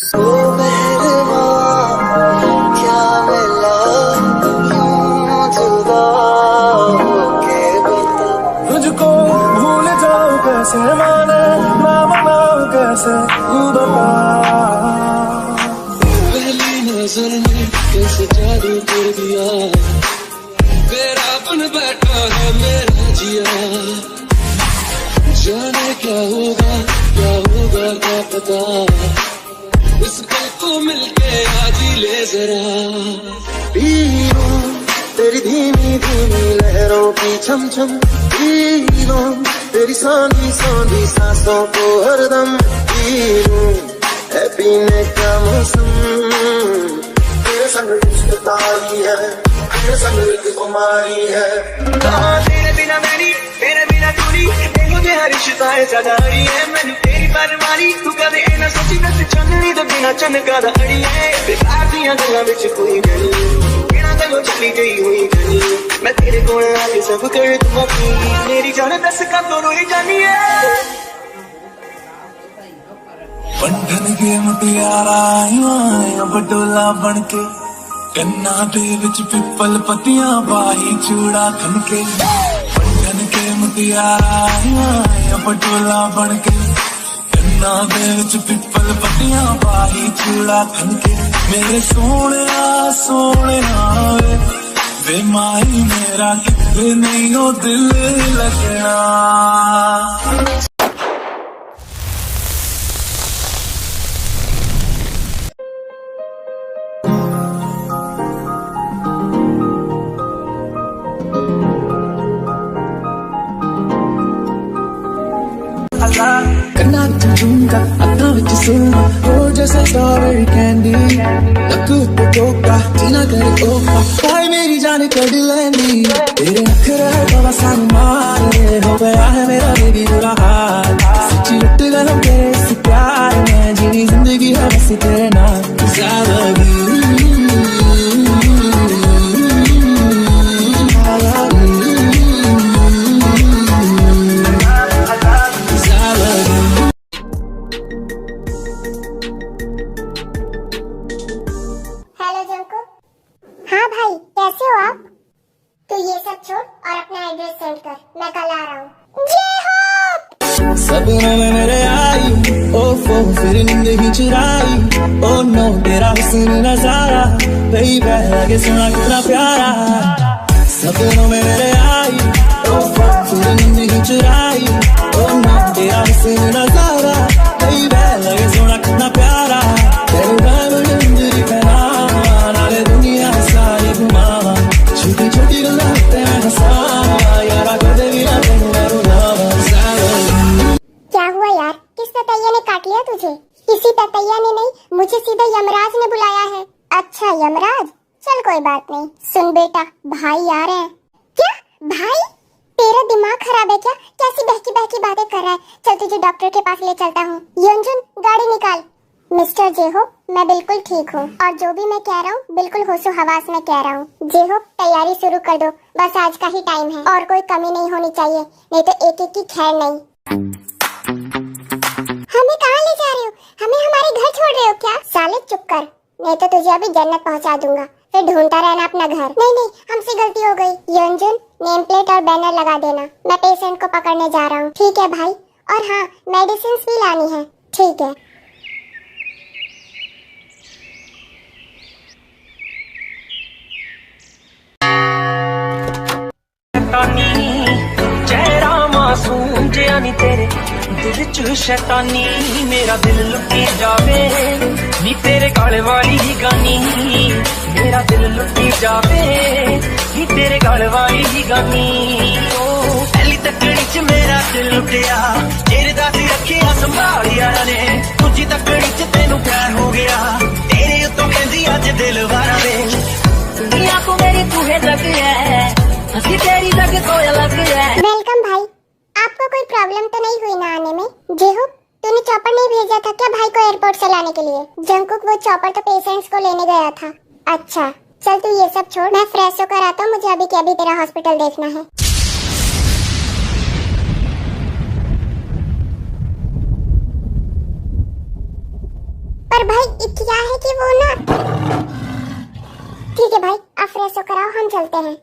ओ मेहरबा क्या मिला यूं जुदा होके बता तुझको भूल जाऊं कैसे माने ना मनाऊं कैसे तू बता पहली नजर में कैसे जादू कर दिया मेरा बन बैठा है मेरा जिया जाने क्या होगा क्या पता इस पल को मिलके आज ही ले जरा पीरो तेरी धीमी धीमी लहरों की छम छम पीरो तेरी सांधी सांधी सांसों को हरदम पीरो है पीने का मौसम तेरे संग इश्क तारी है तेरे संग एक कुमारी है तेरे बिना मेरी तेरे बिना तूरी मुझे हर शिकायत सदारी है मैंने तेरी परवारी तू कदे ना सोची बस चन्नी तो बिना चनका दा अड़ी है बेकार दियां गल्लां विच कोई गल बिना तको चली गई हुई गल मैं तेरे कोल आके सब कर दूं अपनी मेरी जान दस का तो रोई जानी है बंधन के मुटियारा आया बटोला बनके कन्ना दे विच पिपल पतियां बाही चूड़ा खनके बंधन के मुटियारा आया बटोला बनके कन्ना दे विच पिपल पतियां बाही चूड़ा खनके मेरे सोहणिया वे माई मेरा किते नहीं ओ दिल लगना करना झुमका अखा विच सुरमा हो जैसे स्ट्रॉबेरी कैंडी लकू तो टोका जीना करे ओका भाई मेरी जान कड़ लेंदी तेरे नखरे बाबा सान मारे हो गया है मेरा बेबी बुरा हाल सच्ची लुट गया हम तेरे इस प्यार में जीनी जिंदगी है बस तेरे नाम ज़िंदगी हेलो जंकुक। हाँ भाई कैसे हो आप? तो ये सब छोड़ और अपना एड्रेस सेंड कर, मैं कल आ रहा हूँ। जय हो। सपनों में मेरे आई ओफो फिर नींद ही चुराई ओ नो तेरा हुस्न नजारा बेबी लगे सुना कितना प्यारा सपनों में मेरे आई ओफो फिर नींद ही चुराई ओ नो तेरा हुस्न नजारा बेबी लगे सुना कितना प्यारा तेरे डायमंड इंजरी पहना नाले दुनिया सारी घुमावा छोटी छोटी गल्लां ते हंसावा यारा कदे भी ना तेरे नाम क्या हुआ यार, किस ततैया ने काट लिया तुझे? किसी ततैया ने नहीं, मुझे सीधा यमराज ने बुलाया है। अच्छा यमराज, चल कोई बात नहीं। सुन बेटा, भाई आ रहे हैं। क्या भाई? तेरा दिमाग खराब है क्या? कैसी बहकी बहकी बातें कर रहा है? चल तुझे डॉक्टर के पास ले चलता हूँ। यंजुन गाड़ी निकाल। मिस्टर जेहो, मैं बिल्कुल ठीक हूँ और जो भी मैं कह रहा हूँ बिल्कुल होशो हवास में कह रहा हूँ। जेहो तैयारी शुरू कर दो, बस आज का ही टाइम है और कोई कमी नहीं होनी चाहिए, नहीं तो एक एक की खैर नहीं। हमें कहाँ ले जा रहे हो? हमें हमारे घर छोड़ रहे हो क्या? साले चुप कर, नहीं तो तुझे अभी जन्नत पहुँचा दूंगा, फिर ढूंढता रहना अपना घर। नहीं नहीं, हमसे गलती हो गई। यंजुन नेम प्लेट और बैनर लगा देना, मैं पेशेंट को पकड़ने जा रहा हूँ। ठीक है भाई, और हाँ मेडिसिन भी लानी है। ठीक है। चेहरा मासूम जिया नी तेरे दिल च शैतानी मेरा दिल लुटी जावे नी तेरे गल वाली ही गानी मेरा दिल लुटी जावे नी तेरे गल वाली ही गानी ओ पहली तकड़ी च मेरा दिल लुटिया तेरे दा सी रखिया संभालिया ने दूजी तकड़ी च तेनू प्यार हो गया तेरे उत्तों कहंदी अज दिल वारा वे दुनिया को मेरी तू है जग है हंसी तेरी जग कोई अलग है। वेलकम भाई, आपको कोई प्रॉब्लम तो नहीं हुई ना आने में? जेहू, तूने चॉपर नहीं भेजा था क्या भाई को एयरपोर्ट से लाने के लिए? जंकुक वो चॉपर तो पेशेंट्स को लेने गया था। अच्छा चल तू ये सब छोड़, मैं फ्रेश होकर आता हूँ, मुझे अभी के अभी तेरा हॉस्पिटल देखना है। पर भाई क्या है कि वो ना, ठीक है भाई आप फ्रेश होकर आओ, हम चलते हैं।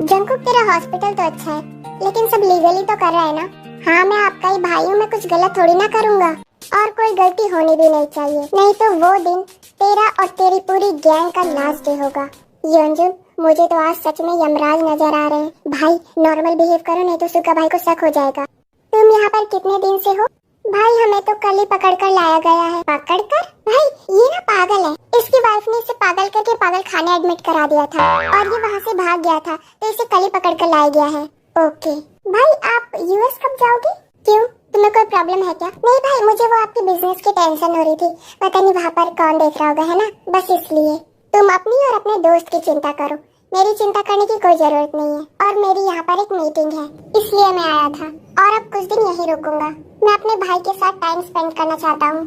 जंकुक तेरा हॉस्पिटल तो अच्छा है, लेकिन सब लीगली तो कर रहा है ना। हाँ मैं आपका ही भाई हूँ, मैं कुछ गलत थोड़ी ना करूँगा, और कोई गलती होनी भी नहीं चाहिए, नहीं तो वो दिन तेरा और तेरी पूरी गैंग का लास्ट डे होगा। योंजुन मुझे तो आज सच में यमराज नजर आ रहे हैं। भाई नॉर्मल बिहेव करो, नहीं तो सुगा भाई को शक हो जाएगा। तुम यहाँ पर कितने दिन से हो? भाई हमें तो कल ही पकड़ कर लाया गया है। पकड़ कर? भाई ये ना पागल है, इसकी वाइफ ने इसे पागल करके पागल खाने एडमिट करा दिया था और ये वहाँ से भाग गया था, तो इसे कल ही पकड़ कर लाया गया है। ओके भाई आप यूएस कब जाओगे? क्यों तुम्हें कोई प्रॉब्लम है क्या? नहीं भाई मुझे वो आपके बिजनेस की टेंशन हो रही थी, पता नहीं वहाँ पर कौन देख रहा होगा, है ना, बस इसलिए। तुम अपनी और अपने दोस्त की चिंता करो, मेरी चिंता करने की कोई जरूरत नहीं है। और मेरी यहाँ पर एक मीटिंग है, इसलिए मैं आया था, और अब कुछ दिन यहीं रुकूंगा। मैं अपने भाई के साथ टाइम स्पेंड करना चाहता हूँ,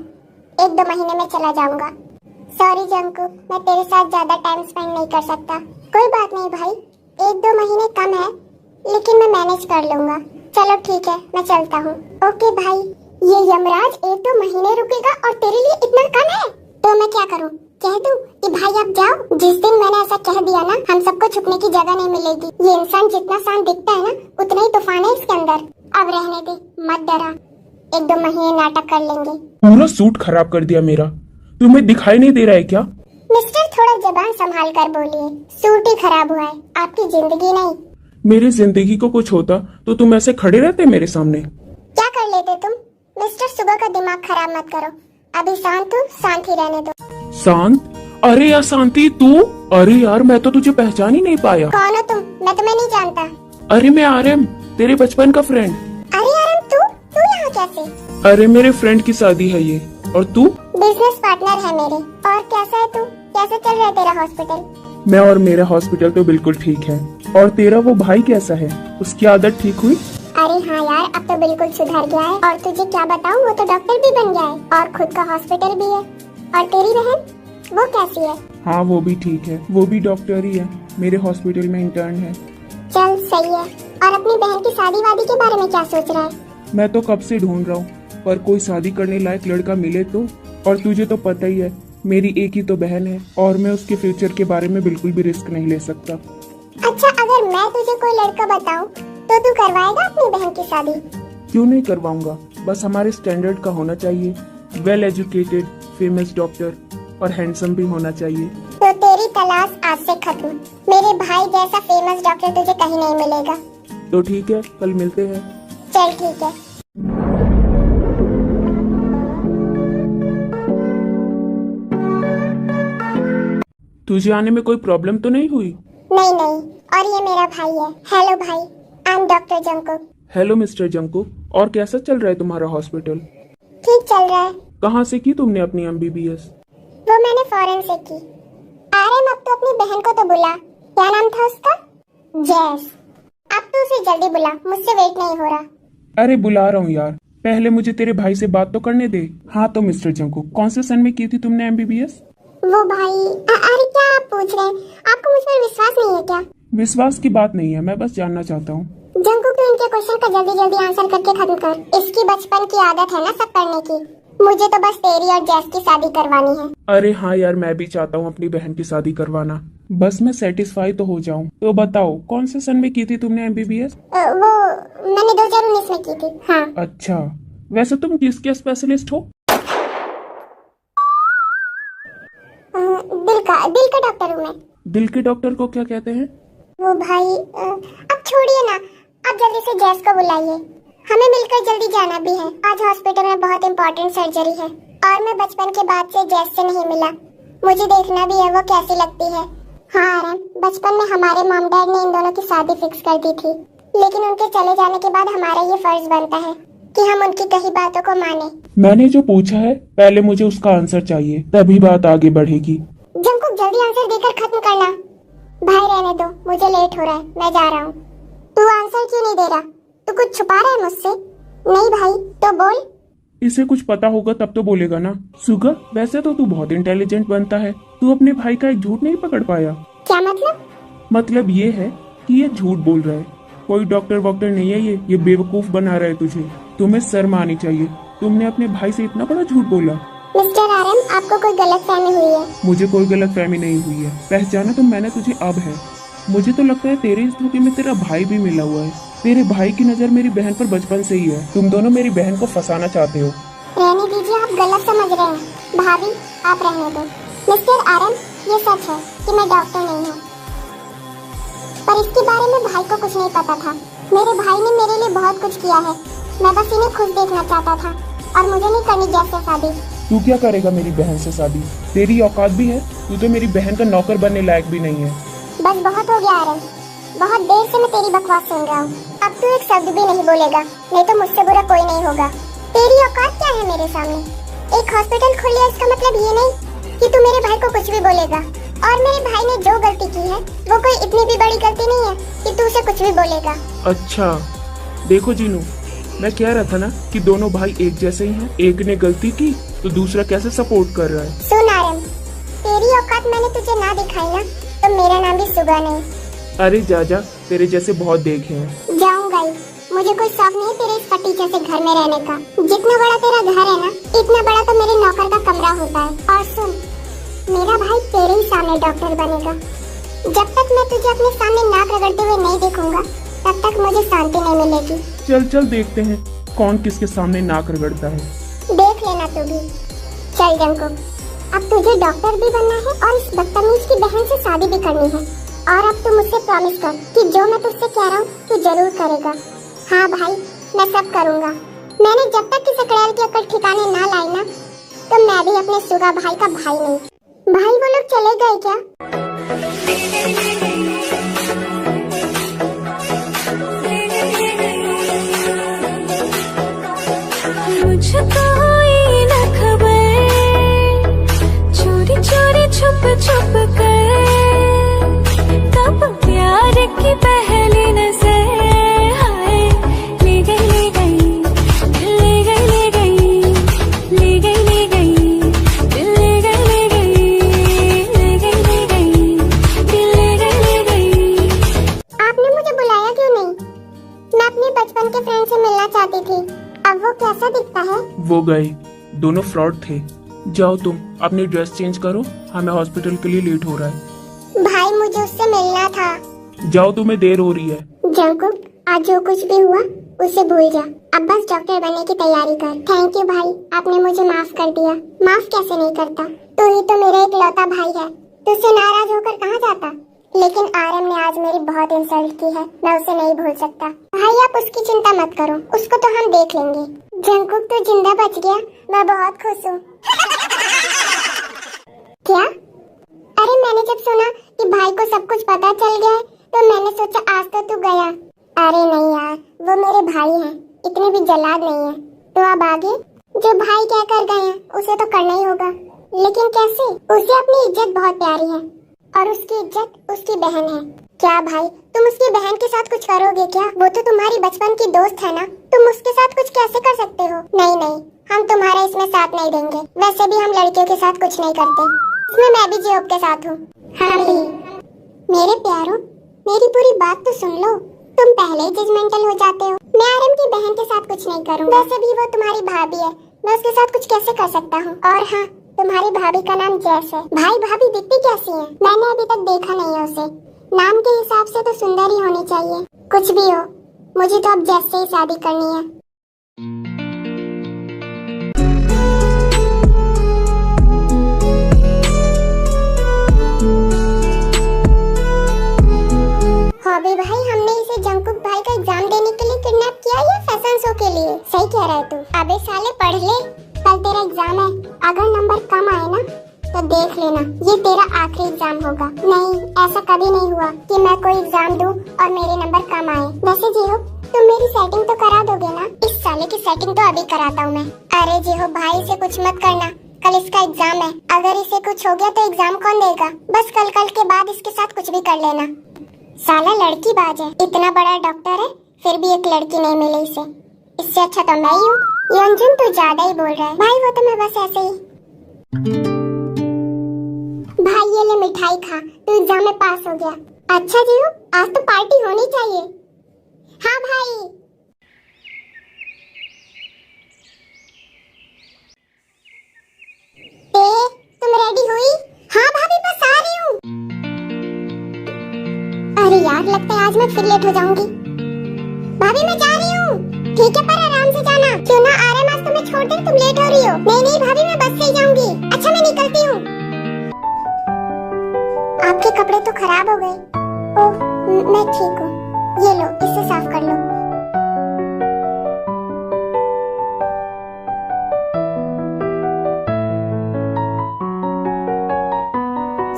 1-2 महीने में चला जाऊंगा। सॉरी जंकू, मैं तेरे साथ ज्यादा टाइम स्पेंड नहीं कर सकता। कोई बात नहीं भाई, 1-2 महीने कम है, लेकिन मैं मैनेज कर लूंगा। चलो ठीक है मैं चलता हूँ। ओके भाई, ये यमराज 1-2 महीने रुकेगा और तेरे लिए इतना कम है? तो मैं क्या करूँ, कह दूं कि भाई आप जाओ? जिस दिन मैंने ऐसा कह दिया ना, हम सबको छुपने की जगह नहीं मिलेगी। ये इंसान जितना शांत दिखता है ना, उतना ही तूफान है इसके अंदर। अब रहने दे, मत डरा, 1-2 महीने नाटक कर लेंगे। पूरा सूट खराब कर दिया मेरा, तुम्हें दिखाई नहीं दे रहा है क्या? मिस्टर थोड़ा जबान संभाल कर बोलिए, सूट ही खराब हुआ है, आपकी जिंदगी नहीं। मेरी जिंदगी को कुछ होता तो तुम ऐसे खड़े रहते मेरे सामने? क्या कर लेते तुम? मिस्टर सुबह का दिमाग खराब मत करो, अभी शांत हूँ, शांत ही रहने दो। शांत? अरे यार शांति तू? अरे यार मैं तो तुझे पहचान ही नहीं पाया। कौन हो तुम? मैं तुम्हें नहीं जानता। अरे मैं आर्यन, तेरे बचपन का फ्रेंड। अरे आर्यन तू यहाँ कैसे? अरे मेरे फ्रेंड की शादी है ये, और तू? बिजनेस पार्टनर है मेरे। और कैसा है तू? कैसे चल रहा है तेरा हॉस्पिटल? मैं और मेरा हॉस्पिटल तो बिल्कुल ठीक है। और तेरा वो भाई कैसा है, उसकी आदत ठीक हुई? अरे हाँ यार, अब तो बिल्कुल सुधर गया है, और तुझे क्या बताऊँ, वो तो डॉक्टर भी बन गया है और खुद का हॉस्पिटल भी है। और तेरी बहन, वो कैसी है? हाँ वो भी ठीक है, वो भी डॉक्टर ही है, मेरे हॉस्पिटल में इंटर्न है। चल सही है। और अपनी बहन की शादी वादी के बारे में क्या सोच रहा है? मैं तो कब से ढूंढ रहा हूँ, पर कोई शादी करने लायक लड़का मिले तो। और तुझे तो पता ही है, मेरी एक ही तो बहन है, और मैं उसके फ्यूचर के बारे में बिल्कुल भी रिस्क नहीं ले सकता। अच्छा अगर मैं तुझे कोई लड़का बताऊं तो तू करवाएगा अपनी बहन की शादी? क्यों नहीं करवाऊंगा, बस हमारे स्टैंडर्ड का होना चाहिए, वेल एजुकेटेड, फेमस डॉक्टर और हैंडसम भी होना चाहिए। तो तेरी तलाश आज से खत्म, मेरे भाई जैसा फेमस डॉक्टर तुझे कहीं नहीं मिलेगा। तो ठीक है, कल मिलते हैं। चल ठीक है। तुझे आने में कोई प्रॉब्लम तो नहीं हुई? नहीं नहीं, और ये मेरा भाई है। हेलो भाई, I am doctor Jungkook. Hello mister Jungkook, और कैसा चल रहा है तुम्हारा हॉस्पिटल? ठीक चल रहा है। कहाँ से की तुमने अपनी MBBS? वो मैंने फॉरेन से की। आर्यन अब तो अपनी बहन को तो बुला, क्या नाम था उसका? जैस। अब तो उसे जल्दी बुला, मुझसे वेट नहीं हो रहा। अरे बुला रहा हूँ यार, पहले मुझे तेरे भाई से बात तो करने दे। हाँ तो मिस्टर जंकुक, कौन से सन में की थी तुमने MBBS? वो भाई अरे क्या आप पूछ रहे हैं? आपको मुझ पर विश्वास नहीं है क्या? विश्वास की बात नहीं है, मैं बस जानना चाहता हूँ। जंकुक तो इनके क्वेश्चन का जल्दी जल्दी आंसर करके खत्म कर। इसकी बचपन की आदत है ना सब करने की। मुझे तो बस तेरी और जैस की शादी करवानी है। अरे हाँ यार, मैं भी चाहता हूँ अपनी बहन की शादी करवाना, बस मैं सेटिस्फाई तो हो जाऊँ। तो बताओ कौन से सन में की थी तुमने MBBS? वो मैंने 2019 में की थी। हाँ। अच्छा, वैसे तुम किसके स्पेशलिस्ट हो? दिल का डॉक्टर हूँ मैं। दिल के डॉक्टर को क्या कहते हैं? वो भाई अब छोड़िए ना, आप जल्दी से जैस को बुलाइए, हमें मिलकर जल्दी जाना भी है। आज हॉस्पिटल में बहुत इम्पोर्टेंट सर्जरी है, और मैं बचपन के बाद से जैस से नहीं मिला, मुझे देखना भी है वो कैसी लगती है। हाँ आर्यन, बचपन में हमारे मॉम डैड ने इन दोनों की शादी फिक्स कर दी थी, लेकिन उनके चले जाने के बाद हमारा ये फर्ज बनता है कि हम उनकी कही बातों को माने। मैंने जो पूछा है पहले मुझे उसका आंसर चाहिए, तभी बात आगे बढ़ेगी। जंकुक जल्दी आंसर देकर खत्म करना। भाई रहने दो, मुझे लेट हो रहा है, मैं जा रहा हूँ। तू आंसर क्यों नहीं दे रहा? तू कुछ छुपा रहा है मुझसे? नहीं भाई, तो बोल। इसे कुछ पता होगा तब तो बोलेगा ना। सुगा, वैसे तो तू बहुत इंटेलिजेंट बनता है, तू अपने भाई का एक झूठ नहीं पकड़ पाया। क्या मतलब? मतलब ये है कि ये झूठ बोल रहा है। कोई डॉक्टर वॉक्टर नहीं है ये बेवकूफ बना रहा है तुझे। तुम्हें शर्म आनी चाहिए, तुमने अपने भाई से इतना बड़ा झूठ बोला। मिस्टर आरएम, आपको कोई गलतफहमी हुई है। मुझे कोई गलतफहमी नहीं हुई है, पहचाना तो मैंने तुझे अब है। मुझे तो लगता है तेरे इस धोखे में तेरा भाई भी मिला हुआ है। तेरे भाई की नजर मेरी बहन पर बचपन से ही है। तुम दोनों मेरी बहन को फंसाना चाहते हो। रहने दीजिए, आप गलत समझ रहे हैं। भाभी, आप रहने दो। मिस्टर आरएम, ये सच है कि मैं डॉक्टर नहीं हूँ, पर इसके बारे में भाई को कुछ नहीं पता था। मेरे भाई ने मेरे लिए बहुत कुछ किया है, मैं बस इन्हें खुश देखना चाहता था और मुझे नहीं करनी जैसे शादी। तू क्या करेगा मेरी बहन से शादी? तेरी औकात भी है? तू तो मेरी बहन का नौकर बनने लायक भी नहीं है। बस बहुत हो गया आरएम, बहुत देर से मैं तेरी बकवास सुन रहा हूँ। अब तू एक शब्द भी नहीं बोलेगा, नहीं तो मुझसे बुरा कोई नहीं होगा। तेरी औकात क्या है मेरे सामने? एक हॉस्पिटल खोल लिया, इसका मतलब ये नहीं कि तू मेरे भाई को कुछ भी बोलेगा। और मेरे भाई ने जो गलती की है वो कोई इतनी भी बड़ी गलती नहीं है कि तू उसे कुछ भी बोलेगा। अच्छा देखो जीनू, मैं कह रहा था ना कि दोनों भाई एक जैसे ही हैं। एक ने गलती की तो दूसरा कैसे सपोर्ट कर रहा है। सुन आरएम, तेरी औकात मैंने तुझे ना दिखाई ना तो मेरा नाम भी सुगा नहीं। अरे जा, तेरे जैसे बहुत देखे हैं। जाऊंगा ही, मुझे कोई शौक नहीं तेरे इस फटीचे से घर में रहने का। जितना बड़ा तेरा घर है ना, इतना बड़ा तो मेरे नौकर का कमरा होता है। और सुन, मेरा भाई तेरे ही सामने डॉक्टर बनेगा। जब तक मैं तुझे अपने सामने नाक रगड़ते हुए नहीं देखूंगा तब तक मुझे शांति नहीं मिलेगी। चल देखते हैं कौन किसके सामने नाक रगड़ता है। देख लेना तू भी। चल जंकुक, अब तुझे डॉक्टर भी बनना है और इस बदतमीज की बहन से शादी भी करनी है। और अब तू मुझसे प्रॉमिस कर कि जो मैं तुझसे कह रहा हूँ तू जरूर करेगा। हाँ भाई, मैं सब करूँगा। मैंने जब तक किसी सकड़ैल की अकड़ ठिकाने ना लाई ना, तो मैं भी अपने सुगा भाई का भाई नहीं। भाई वो लोग चले गए क्या? मुझको ही न खबर, चोरी चोरी छुप छुप कर, तब प्यार की पहली नजर, हाय ले गई ले गई, ले गई ले गई, ले गई ले गई, ले गई ले गई, ले गई ले गई, ले गई ले गई। आपने मुझे बुलाया क्यों नहीं? मैं अपने बचपन के फ्रेंड से मिलना चाहती थी। अब वो कैसा दिखता है? वो गए, दोनों फ्रॉड थे। जाओ तुम अपनी ड्रेस चेंज करो, हमें हॉस्पिटल के लिए लेट हो रहा है। भाई मुझे उससे मिलना था। जाओ, तुम्हें देर हो रही है। जंकुक, आज जो कुछ भी हुआ उसे भूल जा। अब बस डॉक्टर बनने की तैयारी कर। थैंक यू भाई, आपने मुझे माफ कर दिया। माफ कैसे नहीं करता, तू ही तो मेरा इकलौता भाई है। तुझसे नाराज होकर कहाँ जाता? लेकिन आरएम ने आज मेरी बहुत इंसल्ट की है, मैं उसे नहीं भूल सकता। भाई आप उसकी चिंता मत करो, उसको तो हम देख लेंगे। जंकुक तो जिंदा बच गया, मैं बहुत खुश हूँ। क्या? अरे मैंने जब सुना कि भाई को सब कुछ पता चल गया है तो मैंने सोचा आज तो तू गया। अरे नहीं यार, वो मेरे भाई हैं, इतने भी जलाद नहीं है। तो अब आगे जो भाई क्या कर गए हैं उसे तो करना ही होगा। लेकिन कैसे? उसे अपनी इज्जत बहुत प्यारी है और उसकी इज्जत उसकी बहन है। क्या भाई, तुम उसकी बहन के साथ कुछ करोगे क्या? वो तो तुम्हारी बचपन की दोस्त है ना, तुम उसके साथ कुछ कैसे कर सकते हो? नहीं, हम तुम्हारा इसमें साथ नहीं देंगे। वैसे भी हम लड़कियों के साथ कुछ नहीं करते, इसमें मैं भी जियोब के साथ हूँ। हाँ भी। मेरे प्यारों, मेरी पूरी बात तो सुन लो, तुम पहले ही जजमेंटल हो जाते हो। मैं आरएम की बहन के साथ कुछ नहीं करूँगा। वैसे भी वो तुम्हारी भाभी है, मैं उसके साथ कुछ कैसे कर सकता हूँ? और हाँ, तुम्हारी भाभी का नाम जैस है। भाई भाभी दिखती कैसी है? मैंने अभी तक देखा नहीं है उसे। नाम के हिसाब से तो सुंदर ही होनी चाहिए। कुछ भी हो, मुझे तो अब जैस से ही शादी करनी है। हॉबी भाई, हमने इसे जंकुक भाई का एग्जाम देने के लिए किडनैप किया या फैशन शो के लिए? सही कह रहा है तू। अबे साले पढ़ ले, कल तेरा एग्जाम है। अगर नंबर कम आए ना तो देख लेना, ये तेरा आखिरी एग्जाम होगा। नहीं, ऐसा कभी नहीं हुआ कि मैं कोई एग्जाम दूं और मेरे नंबर कम आए। वैसे जीहो, तुम मेरी सेटिंग तो करा दोगे ना? इस साले की सेटिंग तो अभी कराता हूँ मैं। अरे जीहो भाई से कुछ मत करना, कल इसका एग्जाम है। अगर इसे कुछ हो गया तो एग्जाम कौन देगा? बस कल के बाद इसके साथ कुछ भी कर लेना। साला लड़की बाज है, इतना बड़ा डॉक्टर है फिर भी एक लड़की नहीं मिली इसे। इससे अच्छा तो मैं ही हूँ। यंजुन तो ज्यादा ही बोल रहा है भाई, वो तो मैं बस ऐसे ही। भाई ये ले मिठाई खा, तू एग्जाम में पास हो गया। अच्छा जी हो, आज तो पार्टी होनी चाहिए। हाँ भाई। तुम रेडी हुई? हाँ भाभी बस आ रही हूँ। अरे यार लगता है आज मैं फिर लेट हो जाऊंगी। भाभी मैं जा रही हूँ। ठीक है पर आराम से जाना। क्यों ना आराम, आज तुम्हें छोड़ दे, तुम लेट हो रही हो। नहीं भाभी मैं बस से ही जाऊंगी। अच्छा मैं निकलती हूँ। आपके कपड़े तो खराब हो गए। ओह मैं ठीक हूँ, ये लो इसे साफ कर लो।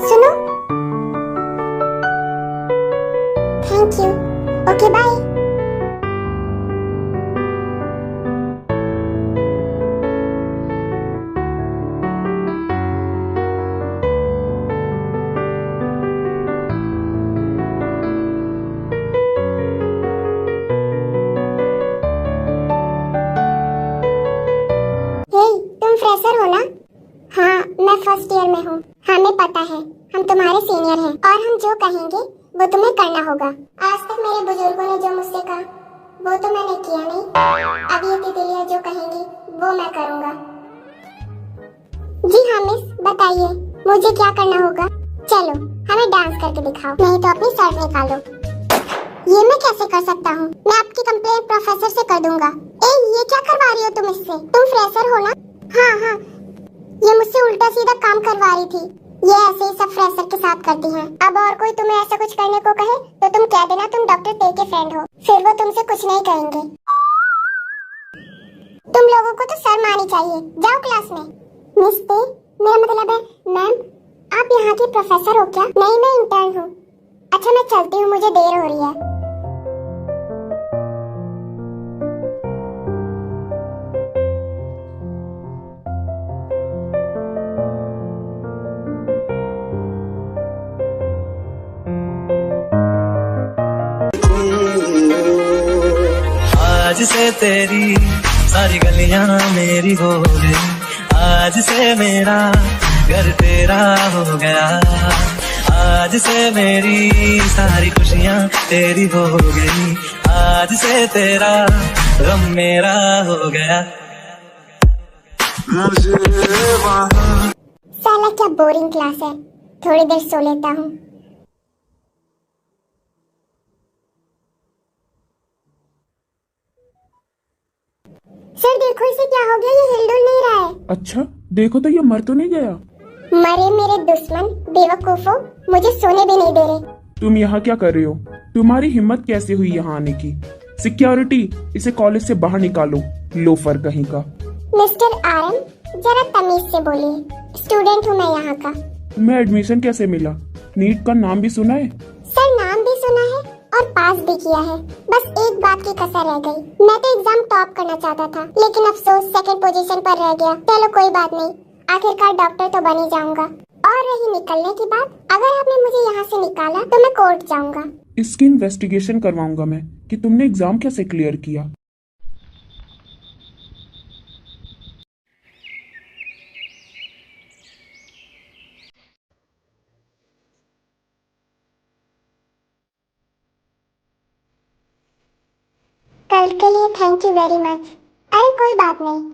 सुनो, थैंक यू। Okay bye. तुम फ्रेशर हो ना? हाँ मैं फर्स्ट ईयर में हूँ। हमें पता है हम तुम्हारे सीनियर हैं और हम जो कहेंगे वो तुम्हें करना होगा। आज तक मेरे बुजुर्गों ने जो मुझसे कहा वो तो मैंने किया नहीं। अब ये तितलियां जो कहेंगी वो मैं करूँगा। जी हाँ मिस बताइए मुझे क्या करना होगा? चलो हमें डांस करके दिखाओ, नहीं तो अपनी शर्ट निकालो। ये मैं कैसे कर सकता हूँ? मैं आपकी कंप्लेंट प्रोफेसर से कर दूंगा। ये क्या करवा रही हो तुम इससे? तुम फ्रेशर हो ना? हाँ ये मुझसे उल्टा सीधा काम करवा रही थी। ये ऐसे ही सब फ्रेशर के साथ करती हैं। अब और कोई तुम्हें ऐसा कुछ करने को कहे तो तुम कह देना तुम डॉक्टर टे के फ्रेंड हो, फिर वो तुमसे कुछ नहीं कहेंगे। तुम लोगों को तो शर्म आनी चाहिए। जाओ क्लास में। मिस टे, मेरा मतलब है मैम आप यहाँ की प्रोफेसर हो क्या? नहीं मैं इंटर्न हूँ। अच्छा मैं चलती हूँ, मुझे देर हो रही है। आज से तेरी सारी गलियां मेरी हो गई। आज से मेरा घर तेरा हो गया। आज से मेरी सारी खुशियां तेरी हो गई। आज से तेरा गम मेरा हो गया। साला क्या बोरिंग क्लास है, थोड़ी देर सो लेता हूँ। सर देखो इसे क्या हो गया, ये हिलडुल नहीं रहा है। अच्छा देखो तो ये मर तो नहीं गया? मरे मेरे दुश्मन बेवकूफो, मुझे सोने भी नहीं दे रहे। तुम यहाँ क्या कर रही हो? तुम्हारी हिम्मत कैसे हुई यहाँ आने की? सिक्योरिटी इसे कॉलेज से बाहर निकालो, लोफर कहीं का। मिस्टर आरएम जरा तमीज से बोलिए, स्टूडेंट हूँ मैं यहाँ का। तुम्हें एडमिशन कैसे मिला? नीट का नाम भी सुना है? सर नाम भी सुना है और पास भी किया है, बस एक बात की कसर रह गई। मैं तो एग्जाम टॉप करना चाहता था लेकिन अफसोस सेकंड पोजीशन पर रह गया। चलो कोई बात नहीं, आखिरकार डॉक्टर तो बन ही जाऊंगा। और रही निकलने की बात, अगर आपने मुझे यहाँ से निकाला तो मैं कोर्ट जाऊंगा। इसकी इन्वेस्टिगेशन करवाऊंगा मैं कि तुमने एग्जाम कैसे क्लियर किया। कल के लिए थैंक यू वेरी मच। अरे कोई बात नहीं।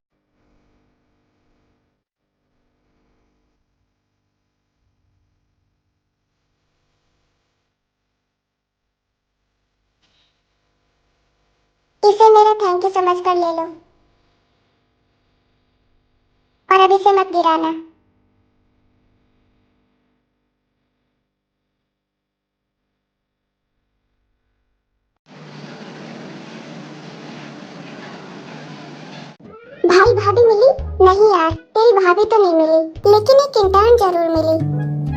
इसे मेरा थैंक यू समझ कर ले लो और अभी से मत गिराना। भाई भाभी मिली? नहीं यार तेरी भाभी तो नहीं मिली, लेकिन एक इंटर्न जरूर मिली।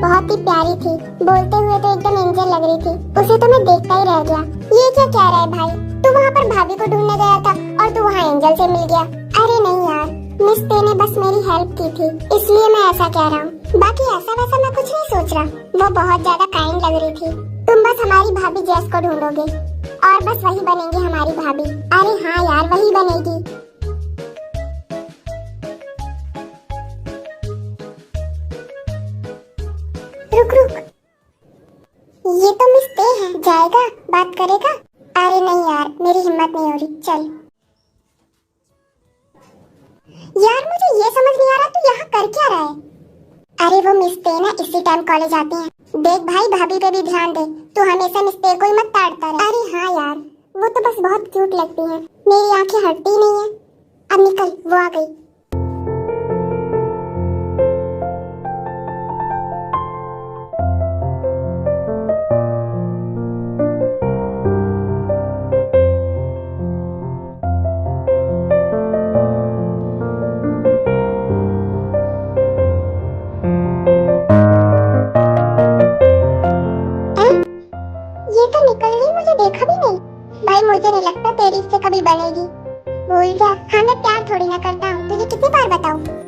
बहुत ही प्यारी थी, बोलते हुए तो एकदम एंजल लग रही थी। उसे तो मैं देखता ही रह गया। ये क्या कह रहा है भाई? तू वहाँ पर भाभी को ढूंढने गया था और तू वहाँ एंजल से मिल गया? अरे नहीं यार, मिस ते ने बस मेरी हेल्प की थी, इसलिए मैं ऐसा कह रहा हूँ। बाकी ऐसा वैसा मैं कुछ नहीं सोच रहा। वो बहुत ज्यादा काइंड लग रही थी। तुम बस हमारी भाभी जैस को ढूंढोगे और बस वही बनेगी हमारी भाभी। अरे हाँ यार, वही बनेगी। रुक रुक, ये तो मिस ते है। जाएगा, बात करेगा? अरे नहीं यार, मेरी हिम्मत नहीं हो रही। चल यार, मुझे ये समझ नहीं आ रहा तू यहाँ कर क्या रहा है। अरे वो मिस ते ना इसी टाइम कॉलेज आती हैं। देख भाई, भाभी पे भी ध्यान दे। तू हमेशा मिस ते को ही मत ताड़ता रहे। अरे हाँ यार, वो तो बस बहुत क्यूट लगती है। मेरी आंखें हटती नहीं है। अब निकल, वो आ गई। ये तो निकल गई, मुझे देखा भी नहीं। भाई मुझे नहीं लगता तेरी इससे कभी बनेगी। भूल जा, हाँ मैं प्यार थोड़ी ना करता हूँ। तुझे कितनी बार बताऊँ।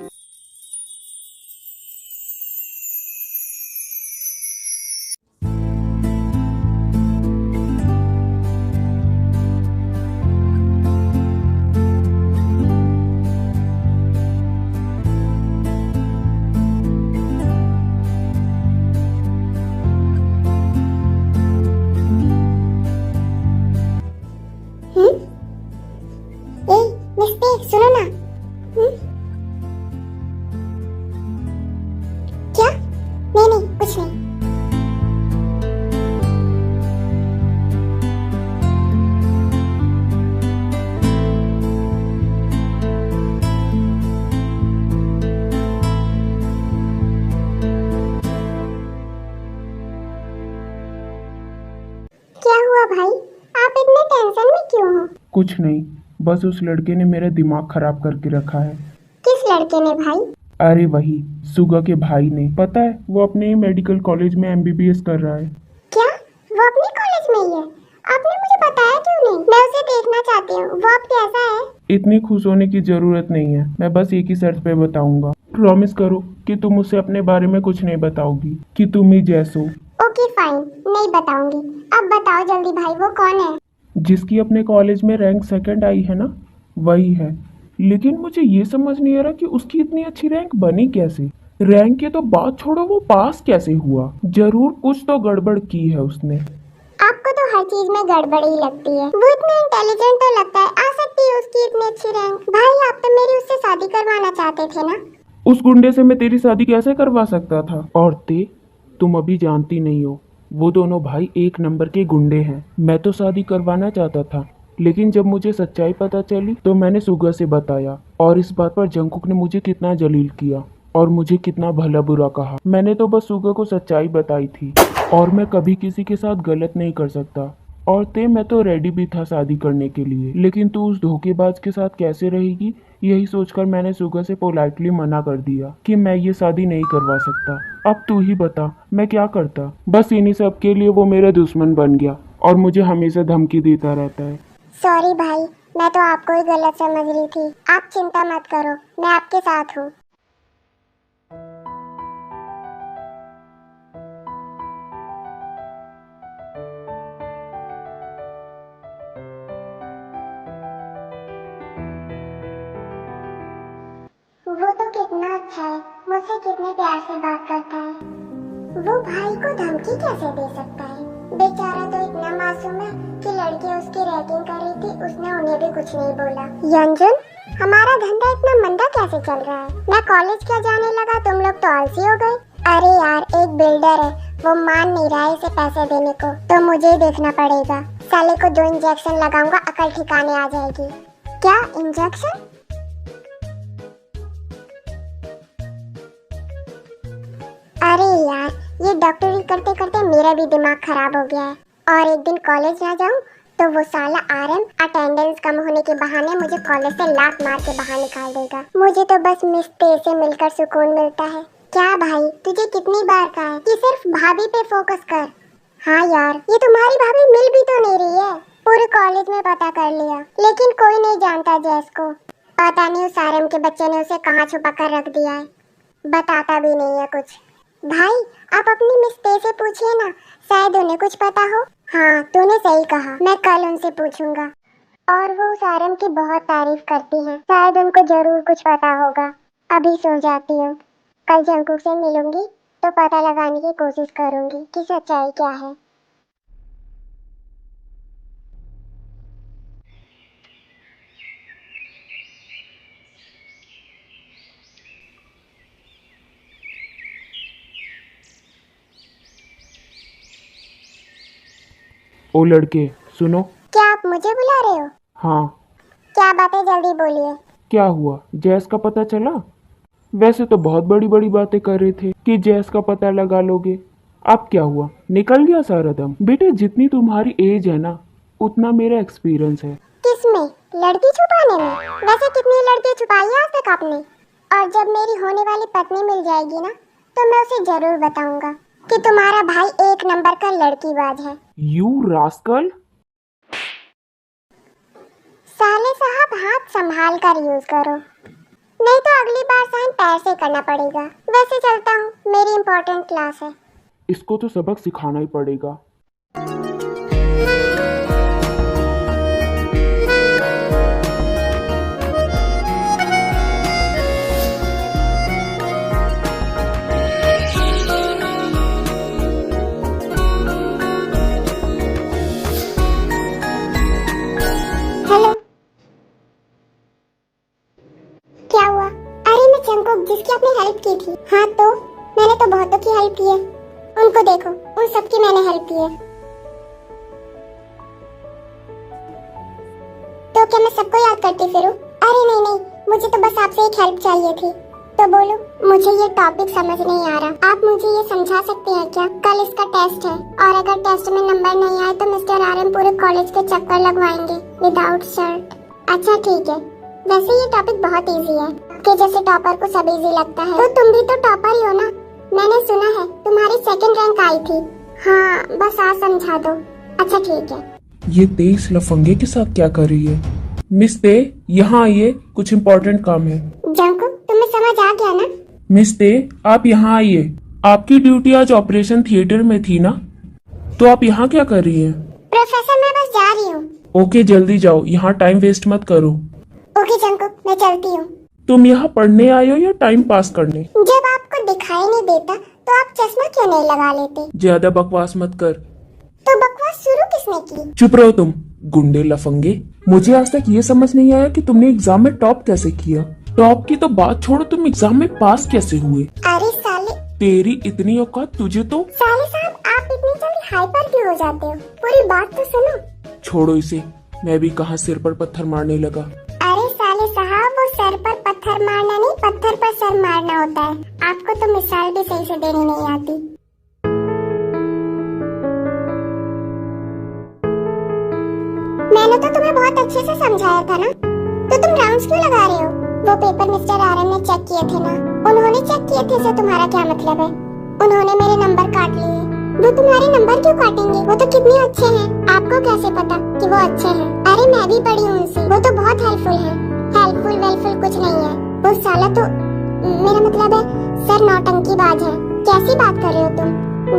मिस्ते सुनो ना। क्या? नहीं नहीं, कुछ नहीं। क्या हुआ भाई, आप इतने टेंशन में क्यों हो? कुछ नहीं, बस उस लड़के ने मेरा दिमाग खराब करके रखा है। किस लड़के ने भाई? अरे वही, सुगा के भाई ने। पता है, वो अपने मेडिकल कॉलेज में MBBS कर रहा है। क्या? वो अपने कॉलेज में ही है? आपने मुझे बताया क्यों नहीं? मैं उसे देखना चाहती हूँ। वो अब कैसा है? इतनी खुश होने की जरूरत नहीं है। मैं बस एक ही शर्त पे बताऊंगा। प्रॉमिस करो कि तुम उसे अपने बारे में कुछ नहीं बताओगी, कि तुम ही जैस हो। ओके फाइन, नहीं बताऊंगी। अब बताओ जल्दी भाई, वो कौन है? जिसकी अपने कॉलेज में रैंक 2nd आई है ना, वही है। लेकिन मुझे ये समझ नहीं आ रहा कि उसकी इतनी अच्छी रैंक बनी कैसे। रैंक की तो बात छोड़ो, वो पास कैसे हुआ। जरूर कुछ तो गड़बड़ की है उसने। आपको तो हर चीज में गड़बड़ ही लगती है। वो इतनी इंटेलिजेंट तो लगता है, आ सकती है उसकी इतनी अच्छी रैंक। भाई आप तो मेरी उससे शादी करवाना चाहते थे ना? उस गुंडे से मैं तेरी शादी कैसे करवा सकता था। और तुम अभी जानती नहीं हो, वो दोनों भाई एक नंबर के गुंडे हैं। मैं तो शादी करवाना चाहता था, लेकिन जब मुझे सच्चाई पता चली तो मैंने सुगा से बताया। और इस बात पर जंकुक ने मुझे कितना जलील किया और मुझे कितना भला बुरा कहा। मैंने तो बस सुगा को सच्चाई बताई थी, और मैं कभी किसी के साथ गलत नहीं कर सकता। और मैं तो रेडी भी था शादी करने के लिए, लेकिन तू उस धोखेबाज के साथ कैसे रहेगी, यही सोचकर मैंने सुगा से पोलाइटली मना कर दिया कि मैं ये शादी नहीं करवा सकता। अब तू ही बता, मैं क्या करता। बस इन्हीं सब के लिए वो मेरा दुश्मन बन गया और मुझे हमेशा धमकी देता रहता है। सॉरी भाई, मैं तो आपको ही गलत समझ रही थी। आप चिंता मत करो, मैं आपके साथ हूँ। वो तो कितना अच्छा है, मुझसे कितने प्यार से बात करता है। वो भाई को धमकी कैसे दे सकता है? बेचारा तो इतना मासूम है कि लड़की उसकी रैगिंग कर रही थी, उसने उन्हें भी कुछ नहीं बोला। यंजन, हमारा धंधा इतना मंदा कैसे चल रहा है? मैं कॉलेज क्या जाने लगा, तुम लोग तो आलसी हो गए। अरे यार, एक बिल्डर है, वो मान नहीं रहा है इसे पैसे देने को, तो मुझे ही देखना पड़ेगा। साले को 2 इंजेक्शन लगाऊंगा, अकल ठिकाने आ जाएगी। क्या इंजेक्शन? अरे यार, ये डॉक्टरी करते करते मेरा भी दिमाग खराब हो गया है। और एक दिन कॉलेज ना जाऊं तो वो साला RM अटेंडेंस कम होने के बहाने मुझे कॉलेज से लात मार के बाहर निकाल देगा। मुझे तो बस मिस ते से मिलकर सुकून मिलता है। क्या भाई, तुझे कितनी बार कहा है कि सिर्फ भाभी पे फोकस कर। हाँ यार, ये तुम्हारी भाभी मिल भी तो नहीं रही है। पूरे कॉलेज में पता कर लिया, लेकिन कोई नहीं जानता जैस को। पता नहीं उस आरएम के बच्चे ने उसे कहाँ छुपा कर रख दिया है, बताता भी नहीं है कुछ। भाई आप अपनी मिस ते से पूछिए ना, शायद उन्हें कुछ पता हो। हाँ तूने सही कहा, मैं कल उनसे पूछूंगा। और वो उस आरएम की बहुत तारीफ करती हैं, शायद उनको जरूर कुछ पता होगा। अभी सो जाती हूँ, कल जंकुक से मिलूंगी तो पता लगाने की कोशिश करूंगी कि सच्चाई क्या है। ओ लड़के सुनो। क्या आप मुझे बुला रहे हो? हाँ। क्या बात है, जल्दी बोलिए। क्या हुआ, जैस का पता चला? वैसे तो बहुत बड़ी बड़ी बातें कर रहे थे कि जैस का पता लगा लोगे। अब क्या हुआ, निकल गया सारा दम? बेटे जितनी तुम्हारी एज है ना, उतना मेरा एक्सपीरियंस है। किसमें? लड़की छुपाने में? वैसे कितनी लड़की छुपाई है आज तक आपने? और जब मेरी होने वाली पत्नी मिल जाएगी ना, तो मैं उसे जरूर बताऊंगा कि तुम्हारा भाई एक नंबर का लड़कीबाज है। You rascal. साले साहब हाथ संभाल कर यूज करो, नहीं तो अगली बार साइन पैर से करना पड़ेगा। वैसे चलता हूँ, मेरी इम्पोर्टेंट क्लास है। इसको तो सबक सिखाना ही पड़ेगा। हेलो, क्या हुआ? अरे मैं जंकुक, जिसकी आपने हेल्प की थी। हाँ तो मैंने तो बहुतों की हेल्प की है, उनको देखो, उन सबकी मैंने हेल्प की है। तो क्या मैं सबको याद करती फिरूं? अरे नहीं नहीं, मुझे तो बस आपसे एक हेल्प चाहिए थी। तो बोलो। मुझे ये टॉपिक समझ नहीं आ रहा, आप मुझे ये समझा सकते हैं क्या? कल इसका टेस्ट है और अगर टेस्ट में नंबर नहीं आए तो मिस्टर आरएम पूरे कॉलेज के चक्कर लगवाएंगे विदाउट शर्ट। अच्छा ठीक है, वैसे ये टॉपिक बहुत इजी है, कि जैसे टॉपर को सब इजी लगता है। तो तुम भी तो टॉपर ही हो ना? मैंने सुना है तुम्हारी सेकंड रैंक आई थी। हाँ बस आज समझा दो। अच्छा ठीक है। ये तेईस लफंगे के साथ क्या कर रही है? मिस ते यहाँ आइए, कुछ इम्पोर्टेंट काम है। जंकुक तुम्हें समझ आ गया ना? मिस ते आप यहाँ आइए, आपकी ड्यूटी आज ऑपरेशन थिएटर में थी ना, तो आप यहाँ क्या कर रही हैं? प्रोफेसर मैं बस जा रही हूँ। ओके जल्दी जाओ, यहाँ टाइम वेस्ट मत करो। ओके जंकुक मैं चलती हूँ। तुम यहाँ पढ़ने आए हो या टाइम पास करने? जब आपको दिखाई नहीं देता तो आप चश्मा क्यों नहीं लगा लेते? ज्यादा बकवास मत कर। तो बकवास शुरू किसने की? चुप रहो तुम गुंडे लफंगे। मुझे आज तक ये समझ नहीं आया कि तुमने एग्जाम में टॉप कैसे किया। टॉप की तो बात छोड़ो, तुम एग्जाम में पास कैसे हुए? अरे साले, तेरी इतनी औकात तुझे तो। साले साहब आप इतनी जल्दी हाइपर क्यों हो जाते हो? पूरी बात तो सुनो। छोड़ो इसे, मैं भी कहाँ सिर पर पत्थर मारने लगा। अरे साले साहब वो सर पर पत्थर मारना नहीं, पत्थर पर सर मारना होता है। आपको तो मिसाल भी सही से देनी नहीं आती। मैंने तो तुम्हें बहुत अच्छे से समझाया था ना, तो तुम राउंड्स क्यों लगा रहे हो? वो पेपर मिस्टर आरएम ने चेक किए थे ना? उन्होंने चेक किए थे से तुम्हारा क्या मतलब है? उन्होंने मेरे नंबर काट लिए। वो तुम्हारे नंबर क्यों काटेंगे? वो तो कितने अच्छे हैं, आपको कैसे पता कि वो अच्छे हैं? अरे मैं भी पढ़ी हूँ उनसे, वो तो बहुत हेल्पफुल है। हेल्पफुल वेलफुल कुछ नहीं है, वो साला तो मेरा मतलब है सर नौटंकीबाज है। कैसी बात कर रहे हो तुम?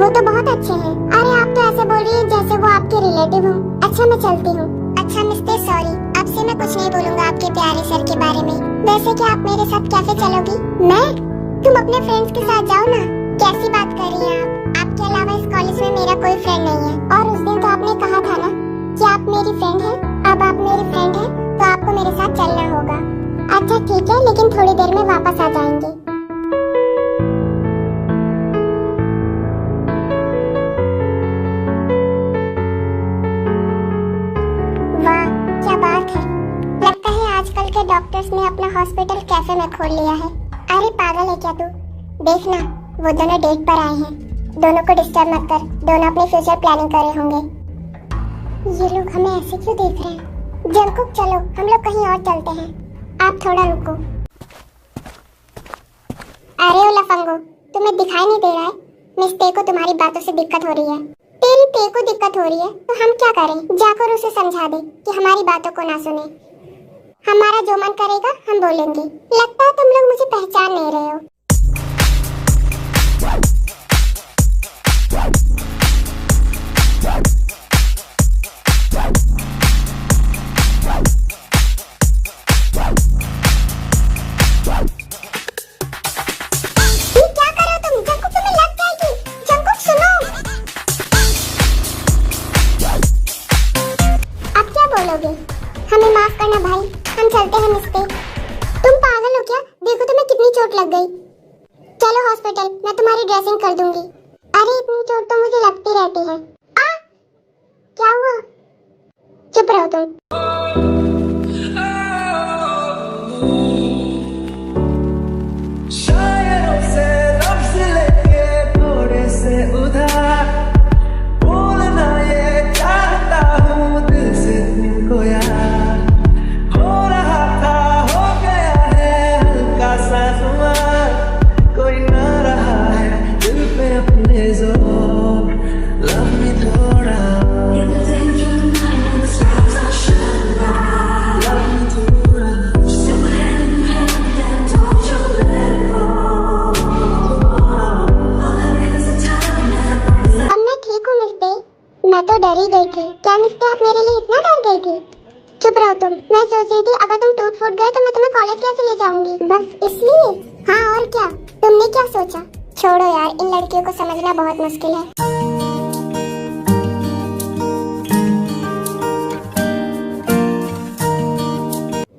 वो तो बहुत अच्छे हैं। अरे आप तो ऐसे बोल रही है जैसे वो आपके रिलेटिव हो। अच्छा मैं चलती हूँ। अच्छा मिस्टर सॉरी, अब से मैं कुछ नहीं बोलूँगा आपके प्यारे सर के बारे में। वैसे क्या आप मेरे साथ कैसे चलोगी? मैं? तुम अपने फ्रेंड्स के साथ जाओ ना। कैसी बात कर रही हैं आप? आपके अलावा इस कॉलेज में मेरा कोई फ्रेंड नहीं है। और उस दिन तो आपने कहा था ना कि आप मेरी फ्रेंड हैं। अब आप मेरी फ्रेंड हैं तो आपको मेरे साथ चलना होगा। अच्छा ठीक है, लेकिन थोड़ी देर में वापस आ जाएंगे। वाह क्या बात है, लगता है आजकल के डॉक्टर्स ने अपना हॉस्पिटल कैफे में खोल लिया है। अरे पागल है क्या तू? देखना वो दोनों डेट पर आए हैं। दोनों को डिस्टर्ब मत कर, दोनों अपनी फ्यूचर प्लानिंग कर रहे होंगे। ये लोग हमें ऐसे क्यों देख रहे हैं? जंकुक चलो हम लोग कहीं और चलते हैं, आप थोड़ा रुको। अरे ओ लफंगो, तुम्हें दिखाई नहीं दे रहा है? मिस ते को तुम्हारी बातों से दिक्कत हो रही है। तेरी ते को दिक्कत हो रही है तो हम क्या करें? जाकर उसे समझा दे कि हमारी बातों को ना सुने। हमारा जो मन करेगा हम बोलेंगे। लगता है तुम लोग मुझे पहचान नहीं रहे हो। ये क्या कर रहे हो तुम? जंकुक तुम्हें लग जाएगी। जंकुक सुनो। अब क्या बोलोगे? हमें माफ करना भाई, हम चलते हैं मिस्ते। तुम पागल हो क्या? देखो तुम्हें कितनी चोट लग गई। चलो हॉस्पिटल, मैं तुम्हारी ड्रेसिंग कर दूंगी। अरे इतनी चोट तो मुझे लगती रहती है। आ? क्या हुआ? चुप रहो तुम। शायरों से लफ्ज लेके थोड़े से उधार बोलना ये चाहता हूँ दिल से तुमको यार। हो रहा था हो गया है हल्का सा खुमार, कोई ना रहा है दिल पे अपने जोर। लव me थोड़ा, love me थोड़ा। अब मैं ठीक हूँ मिस्ते। मैं तो डर ही गई थी। क्या मिस्ते आप मेरे लिए इतना डर गई थी? चुप रहो तुम। मैं सोच रही थी अगर तुम टूट फूट गए तो मैं तुम्हें कॉलेज कैसे ले जाऊंगी? बस इसलिए? हाँ और क्या? तुमने क्या सोचा? छोड़ो यार, इन लड़कियों को समझना बहुत मुश्किल है।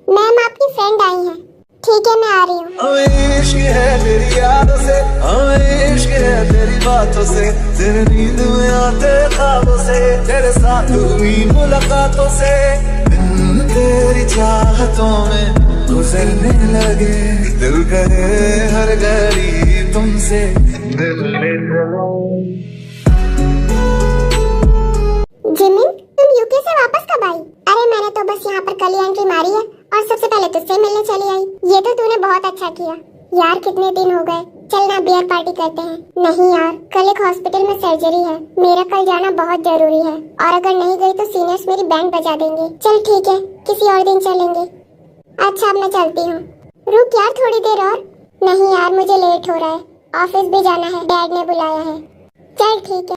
मैम आपकी फ्रेंड आई है। ठीक है मैं आ रही हूँ। हमें इश्क है तेरी यादों से, हमें इश्क है तेरी बातों से, तेरे नींद में आते ख्वाबों से, तेरे साथ हुई मुलाकातों से, दिन तेरी चाहतों में गुजरने लगे, दिल करे हर घड़ी तुमसे मिलने चलो। जिमिन तुम यूके से वापस कब आई? अरे मैंने तो बस यहाँ पर कल ही एंट्री मारी है और सबसे पहले तुझसे मिलने चली आई। ये तो तूने बहुत अच्छा किया। यार कितने दिन हो गए, चल ना बियर पार्टी करते हैं। नहीं यार, कल एक हॉस्पिटल में सर्जरी है, मेरा कल जाना बहुत जरूरी है और अगर नहीं गई तो सीनियर्स मेरी बैंड बजा देंगे। चल ठीक है, किसी और दिन चलेंगे। अच्छा अब मैं चलती हूँ। रुक यार थोड़ी देर और। नहीं यार मुझे लेट हो रहा है, ऑफिस भी जाना है, डैड ने बुलाया है। चल ठीक है।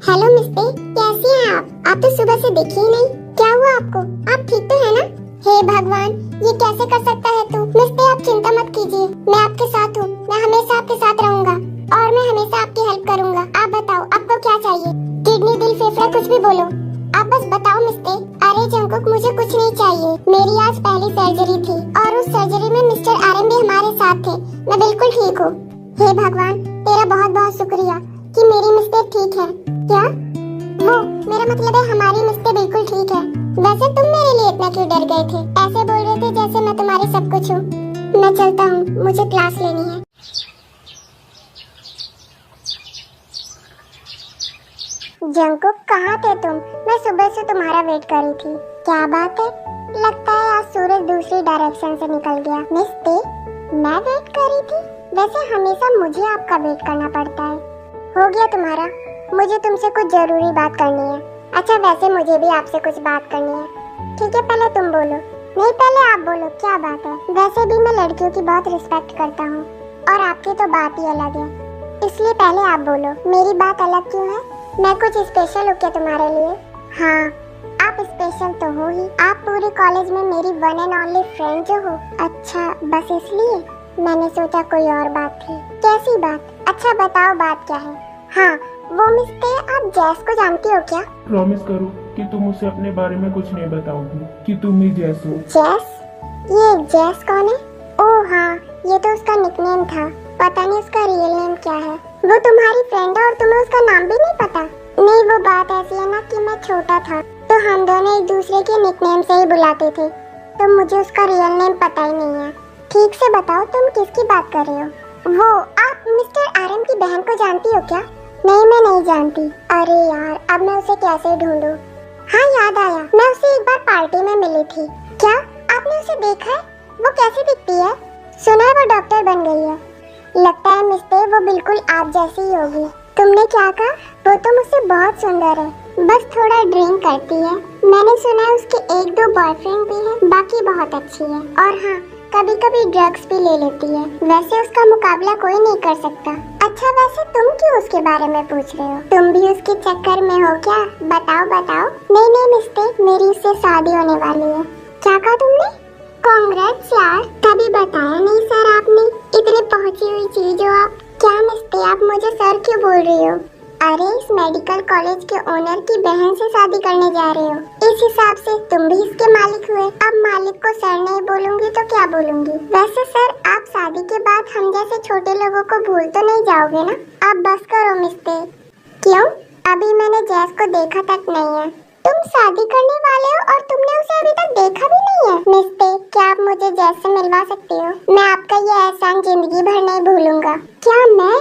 हेलो मिस्ते, कैसी हैं आप तो सुबह से दिखी ही नहीं। क्या हुआ आपको? आप ठीक तो है ना? हे भगवान, ये कैसे कर सकता है तू? मिस्ते आप चिंता मत कीजिए, मैं आपके साथ हूँ। मैं हमेशा आपके साथ रहूँगा और मैं हमेशा आपकी हेल्प करूँगा। आप बताओ आपको क्या चाहिए? किडनी, दिल, फेफड़ा कुछ भी बोलो, आप बस बताओ मिस्ते। अरे जंकुक मुझे कुछ नहीं चाहिए, मेरी आज पहली सर्जरी थी और उस सर्जरी में मिस्टर आरएम भी हमारे साथ थे। मैं बिल्कुल ठीक हूँ। हे भगवान तेरा बहुत बहुत शुक्रिया कि मेरी मिस्टे ठीक है। क्या? वो मेरा मतलब है हमारी मिस्टे बिल्कुल ठीक है। वैसे तुम मेरे लिए इतना क्यों डर गए थे? ऐसे बोल रहे थे जैसे मैं तुम्हारे सब कुछ हूँ। मैं चलता हूँ, मुझे क्लास लेनी है। जंकुक कहाँ थे तुम? मैं सुबह से तुम्हारा वेट कर रही थी। क्या बात है? लगता है आज सूरज दूसरी डायरेक्शन से निकल गया। मिस्टे मैं वेट कर रही थी? वैसे हमेशा मुझे आपका वेट करना पड़ता है। हो गया तुम्हारा, मुझे तुमसे कुछ जरूरी बात करनी है। अच्छा वैसे मुझे भी आपसे कुछ बात करनी है। ठीक है पहले तुम बोलो। नहीं पहले आप बोलो, क्या बात है? वैसे भी मैं लड़कियों की बहुत रिस्पेक्ट करता हूँ और आपकी तो बात ही अलग है, इसलिए पहले आप बोलो मेरी बात अलग क्यों है? मैं कुछ स्पेशल हूँ क्या तुम्हारे लिए? हाँ आप स्पेशल तो हो ही, आप पूरे कॉलेज में मेरी वन एंड ओनली फ्रेंड जो हो। अच्छा बस इसलिए? मैंने सोचा कोई और बात थी। कैसी बात? अच्छा बताओ बात क्या है? हाँ वो मिस्टे आप जैस को जानती हो क्या? प्रॉमिस करो कि तुम मुझसे अपने बारे में कुछ नहीं बताओगी, कि तुम ही जैस हो। जैस? ये जैस कौन है? ओह हाँ ये तो उसका निकनेम था, पता नहीं उसका रियल नेम क्या है। वो तुम्हारी फ्रेंड है और तुम्हें उसका नाम भी नहीं पता? नहीं वो बात ऐसी है ना कि मैं छोटा था तो हम दोनों एक दूसरे के निकनेम से ही बुलाते थे, तो मुझे उसका रियल नेम पता ही नहीं है। ठीक से बताओ तुम किसकी बात कर रहे हो? वो आप मिस्टर आरएम की बहन को जानती हो क्या? नहीं, मैं नहीं जानती। अरे यार, अब मैं उसे कैसे ढूंढूं? हाँ याद आया, मैं उसे एक बार पार्टी में मिली थी। क्या आपने उसे देखा है? वो कैसी दिखती है? सुना है वो डॉक्टर बन गई है। लगता है मिस्टर वो बिल्कुल आप जैसी ही होगी। तुमने क्या कहा? वो तो मुझसे बहुत सुंदर है, बस थोड़ा ड्रिंक करती है। मैंने सुना है उसके 1-2 बॉयफ्रेंड भी हैं, बाकी बहुत अच्छी है। और हाँ, कभी कभी ड्रग्स भी ले लेती है। वैसे उसका मुकाबला कोई नहीं कर सकता। अच्छा, वैसे तुम क्यों उसके बारे में पूछ रहे हो? तुम भी उसके चक्कर में हो क्या? बताओ बताओ। नहीं नहीं मिस्टर, मेरी उससे शादी होने वाली है। क्या कहा तुमने? कांग्रेट्स यार, तभी बताया नहीं सर आपने। इतनी पहुंची हुई चीज हो आप। क्या मिस्टर, आप मुझे सर क्यों बोल रही हो? अरे इस मेडिकल कॉलेज के ओनर की बहन से शादी करने जा रहे हो, इस हिसाब से तुम भी इसके मालिक हुए। अब मालिक को सर नहीं बोलूंगी तो क्या बोलूंगी? वैसे सर, आप शादी के बाद हम जैसे छोटे लोगों को भूल तो नहीं जाओगे ना? आप बस करो मिस्टर। क्यों? अभी मैंने जैस को देखा तक नहीं है। तुम शादी करने वाले हो और तुमने उसे अभी तक देखा भी नहीं है? मिस्टर, क्या आप मुझे जैस से मिलवा सकते हो? मैं आपका ये एहसान जिंदगी भर नहीं भूलूंगा। क्या मैं?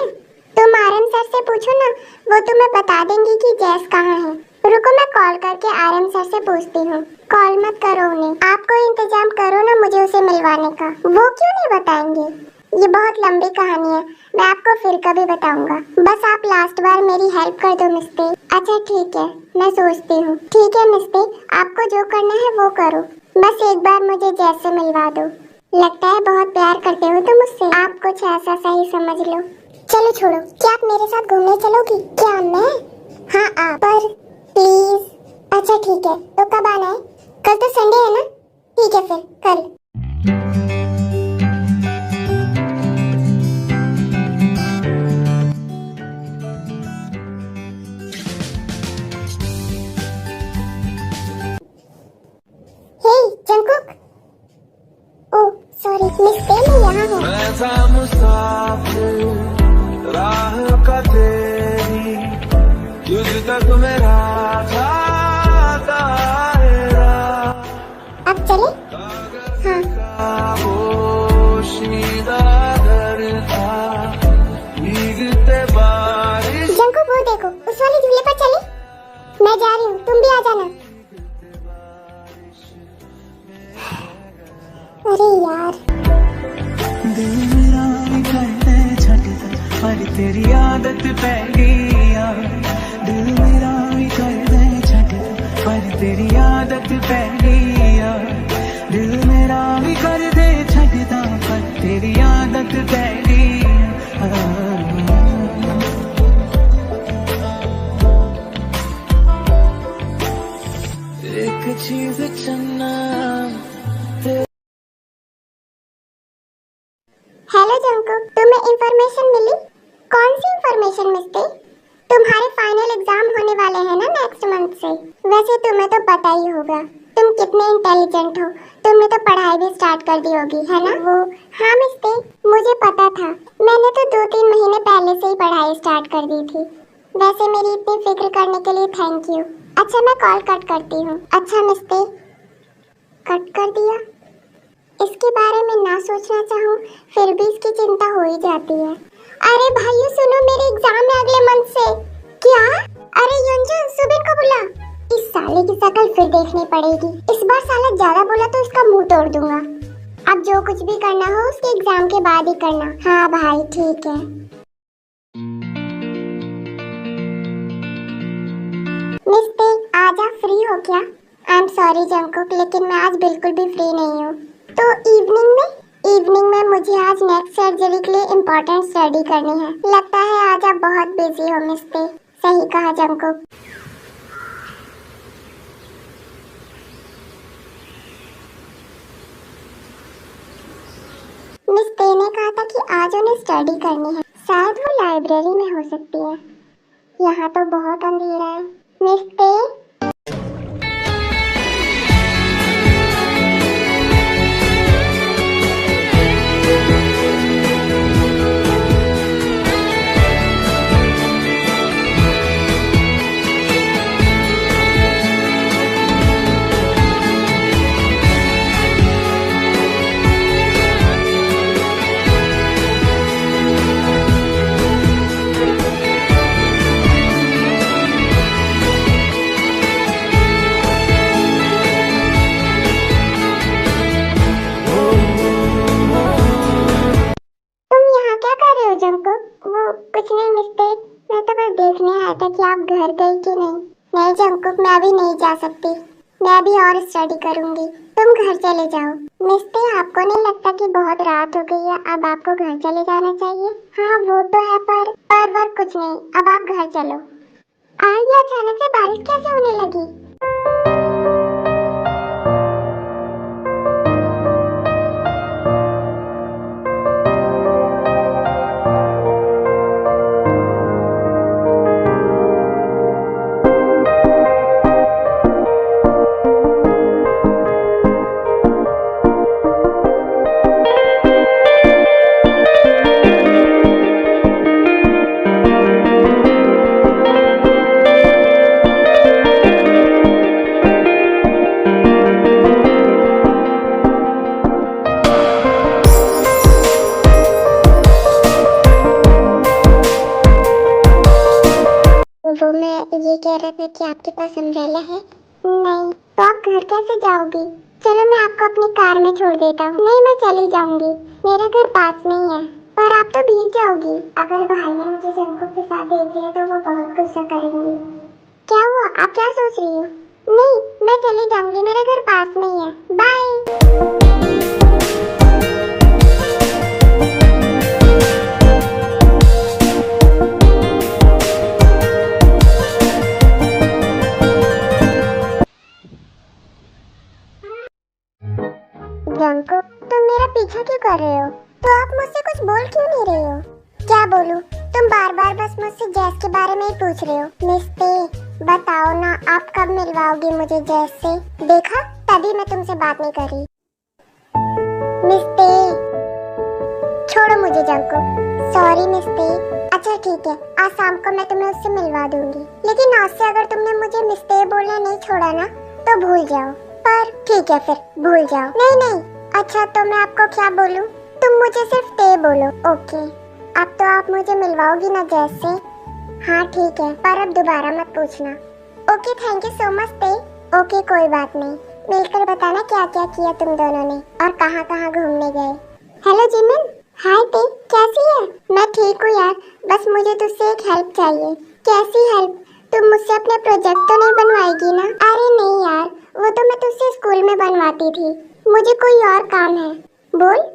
तुम आरएम सर से पूछो ना, वो तुम्हें बता देंगी कि जैस कहाँ है। रुको, मैं कॉल करके आरएम सर से पूछती हूँ। कॉल मत करो उन्हें, आप कोई इंतजाम करो ना मुझे उसे मिलवाने का। वो क्यों नहीं बताएंगे? ये बहुत लंबी कहानी है, मैं आपको फिर कभी बताऊंगा। बस आप लास्ट बार मेरी हेल्प कर दो मिस्टर। अच्छा ठीक है, मैं सोचती हूँ। ठीक है मिस्टर, आपको जो करना है वो करो, बस एक बार मुझे जैस से मिलवा दो। लगता है बहुत प्यार करते हो तुम मुझसे। आप कुछ ऐसा सही समझ लो। चलो छोड़ो, क्या आप मेरे साथ घूमने चलोगी? क्या मैं? हाँ आप, पर प्लीज। अच्छा ठीक है, तो कब आना है? कल तो संडे है ना? ठीक है फिर कल। हे जंकुक, ओह सॉरी मिस्टर, मैं यहाँ हूँ। मैं था मुसाफिर राह का तेरी, तुझ तक मेरा था दायरा। अब चले? हाँ। पोशीदा घर था, भीगते बारिश। जंकुक वो देखो, उस वाले झूले पर चले? मैं जा रही हूँ, तुम भी आ जाना। अरे यार, दिल मेरा भी करते छटता, पर तेरी आदत पै गई यार। दिल मेरा भी करते छटता, पर तेरी आदत पै गई यार। दिल मेरा भी करते छटता, पर तेरी आदत पै गई यार। एक चीज चन्ना। हेलो जंकुक, तुम्हें इंफॉर्मेशन मिली? कौन सी इंफॉर्मेशन मिस्टर? तुम्हारे फाइनल एग्जाम होने वाले हैं ना नेक्स्ट मंथ से। वैसे तुम्हें तो पता ही होगा, तुम कितने इंटेलिजेंट हो। तुमने तो पढ़ाई भी स्टार्ट कर दी होगी, है ना? वो हाँ मिस्टर, मुझे पता था। मैंने तो 2-3 महीने पहले से ही पढ़ाई स्टार्ट कर दी थी। वैसे मेरी इतनी फिक्र करने के लिए थैंक यू। अच्छा मैं कॉल कट करती हूँ। अच्छा मिस्टर, कट कर दिया। इसके बारे में ना सोचना चाहूँ, फिर भी इसकी चिंता हो ही जाती है। अरे भाइयों सुनो, मेरे एग्जाम है अगले मंथ से। क्या? अरे युंजन, सुबिन को बुला। इस साले की शक्ल फिर देखनी पड़ेगी। इस बार साला ज्यादा बोला तो इसका मुंह तोड़ दूंगा। अब जो कुछ भी करना हो उसके एग्जाम के बाद ही करना। हाँ भाई ठीक है। मिस्टर, आज आप फ्री हो क्या? आई एम सॉरी जंकुक, लेकिन मैं आज बिल्कुल भी फ्री नहीं हूँ। तो इवनिंग में मुझे आज नेक्स्ट सर्जरी के लिए इम्पोर्टेंट स्टडी करनी है। लगता है आज आप बहुत बिजी हो मिस्टर। सही कहा जंकुक। मिस्टर ने कहा था कि आज उन्हें स्टडी करनी है। शायद वो लाइब्रेरी में हो सकती है। यहाँ तो बहुत अंधेरा है। मिस्टर, आया था कि आप घर गई कि नहीं। नहीं जंकुक, मैं अभी नहीं जा सकती, मैं अभी और स्टडी करूंगी, तुम घर चले जाओ। मिस्टी, आपको नहीं लगता कि बहुत रात हो गई है, अब आपको घर चले जाना चाहिए? हाँ वो तो है, पर कुछ नहीं, अब आप घर चलो। आज ये अचानक से बारिश कैसे होने लगी? वो मैं ये कह रहा था कि आपके पास अम्ब्रेला है? नहीं। तो आप घर कैसे जाओगी? चलो मैं आपको अपनी कार में छोड़ देता हूँ। नहीं, मैं चली जाऊंगी, मेरा घर पास में ही है। पर आप तो भीग जाओगी। अगर भाई ने मुझे जंकुक के साथ देख लिया तो वो बहुत गुस्सा करेंगी। क्या हुआ, आप क्या सोच रही हो? नहीं, मैं चली जाऊंगी, मेरा घर पास में ही है। बाय। जंकुक, तुम मेरा पीछा क्यों कर रहे हो? तो आप मुझसे कुछ बोल क्यों नहीं रहे हो? क्या बोलूं? तुम बार बार बस मुझसे जैस के बारे में ही पूछ रहे हो। मिस्टी, बताओ ना, आप कब मिलवाओगी मुझे जैस से? देखा, तभी मैं तुमसे बात नहीं कर रही। मिस्टी, छोड़ो मुझे जंकुक। सॉरी मिस्टी। अच्छा ठीक है, आज शाम को मैं तुम्हें उससे मिलवा दूंगी, लेकिन आज से अगर तुमने मुझे मिस्टी बोलना नहीं छोड़ा ना तो भूल जाओ। पर ठीक है, फिर भूल जाओ। नहीं नहीं, अच्छा तो मैं आपको क्या बोलूं? तुम मुझे सिर्फ ते बोलो। ओके, अब तो आप मुझे मिलवाओगी ना जैस से? हाँ ठीक है, पर अब दोबारा मत पूछना। Okay, thank you so much ते। ओके, कोई बात नहीं। मिलकर बताना क्या क्या किया तुम दोनों ने और कहाँ कहाँ घूमने गए। Hello Jimin. हाय ते, कैसी है? मैं ठीक हूँ यार, बस मुझे तुझसे एक हेल्प चाहिए। कैसी हेल्प? तुम मुझसे अपने प्रोजेक्ट तो नहीं बनवाएगी ना? अरे नहीं यार, वो तो मैं तुझसे स्कूल में बनवाती थी, मुझे कोई और काम है। बोल।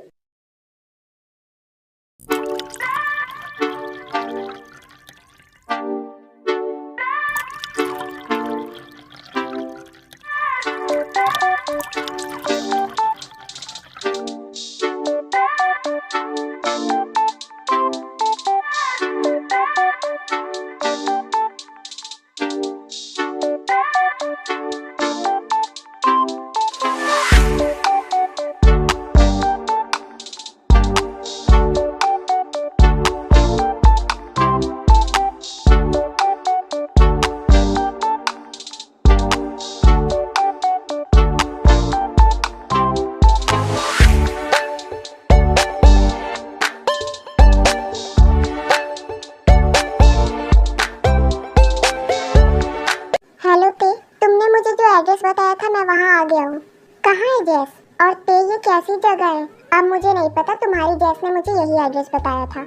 एड्रेस बताया था, मैं वहाँ आ गया हूँ। कहाँ है जैस? और ते, ये कैसी जगह है? अब मुझे नहीं पता, तुम्हारी जैस ने मुझे यही एड्रेस बताया था।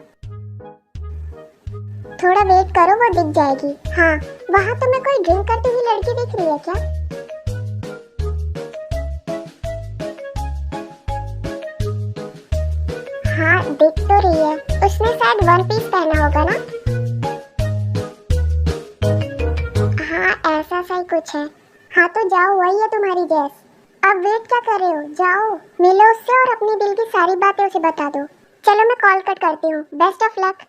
थोड़ा वेट करो, वो दिख जाएगी। हाँ, वहाँ तुम्हें कोई ड्रिंक करती हुई लड़की दिख रही है क्या? हाँ दिख तो रही है, उसने शायद वन पीस पहना होगा ना? हाँ ऐसा सा ही कुछ है। हाँ तो जाओ, वही है तुम्हारी जैस। अब वेट क्या कर रहे हो, जाओ मिलो उससे और अपनी दिल की सारी बातें उसे बता दो। चलो मैं कॉल कट करती हूँ, बेस्ट ऑफ लक।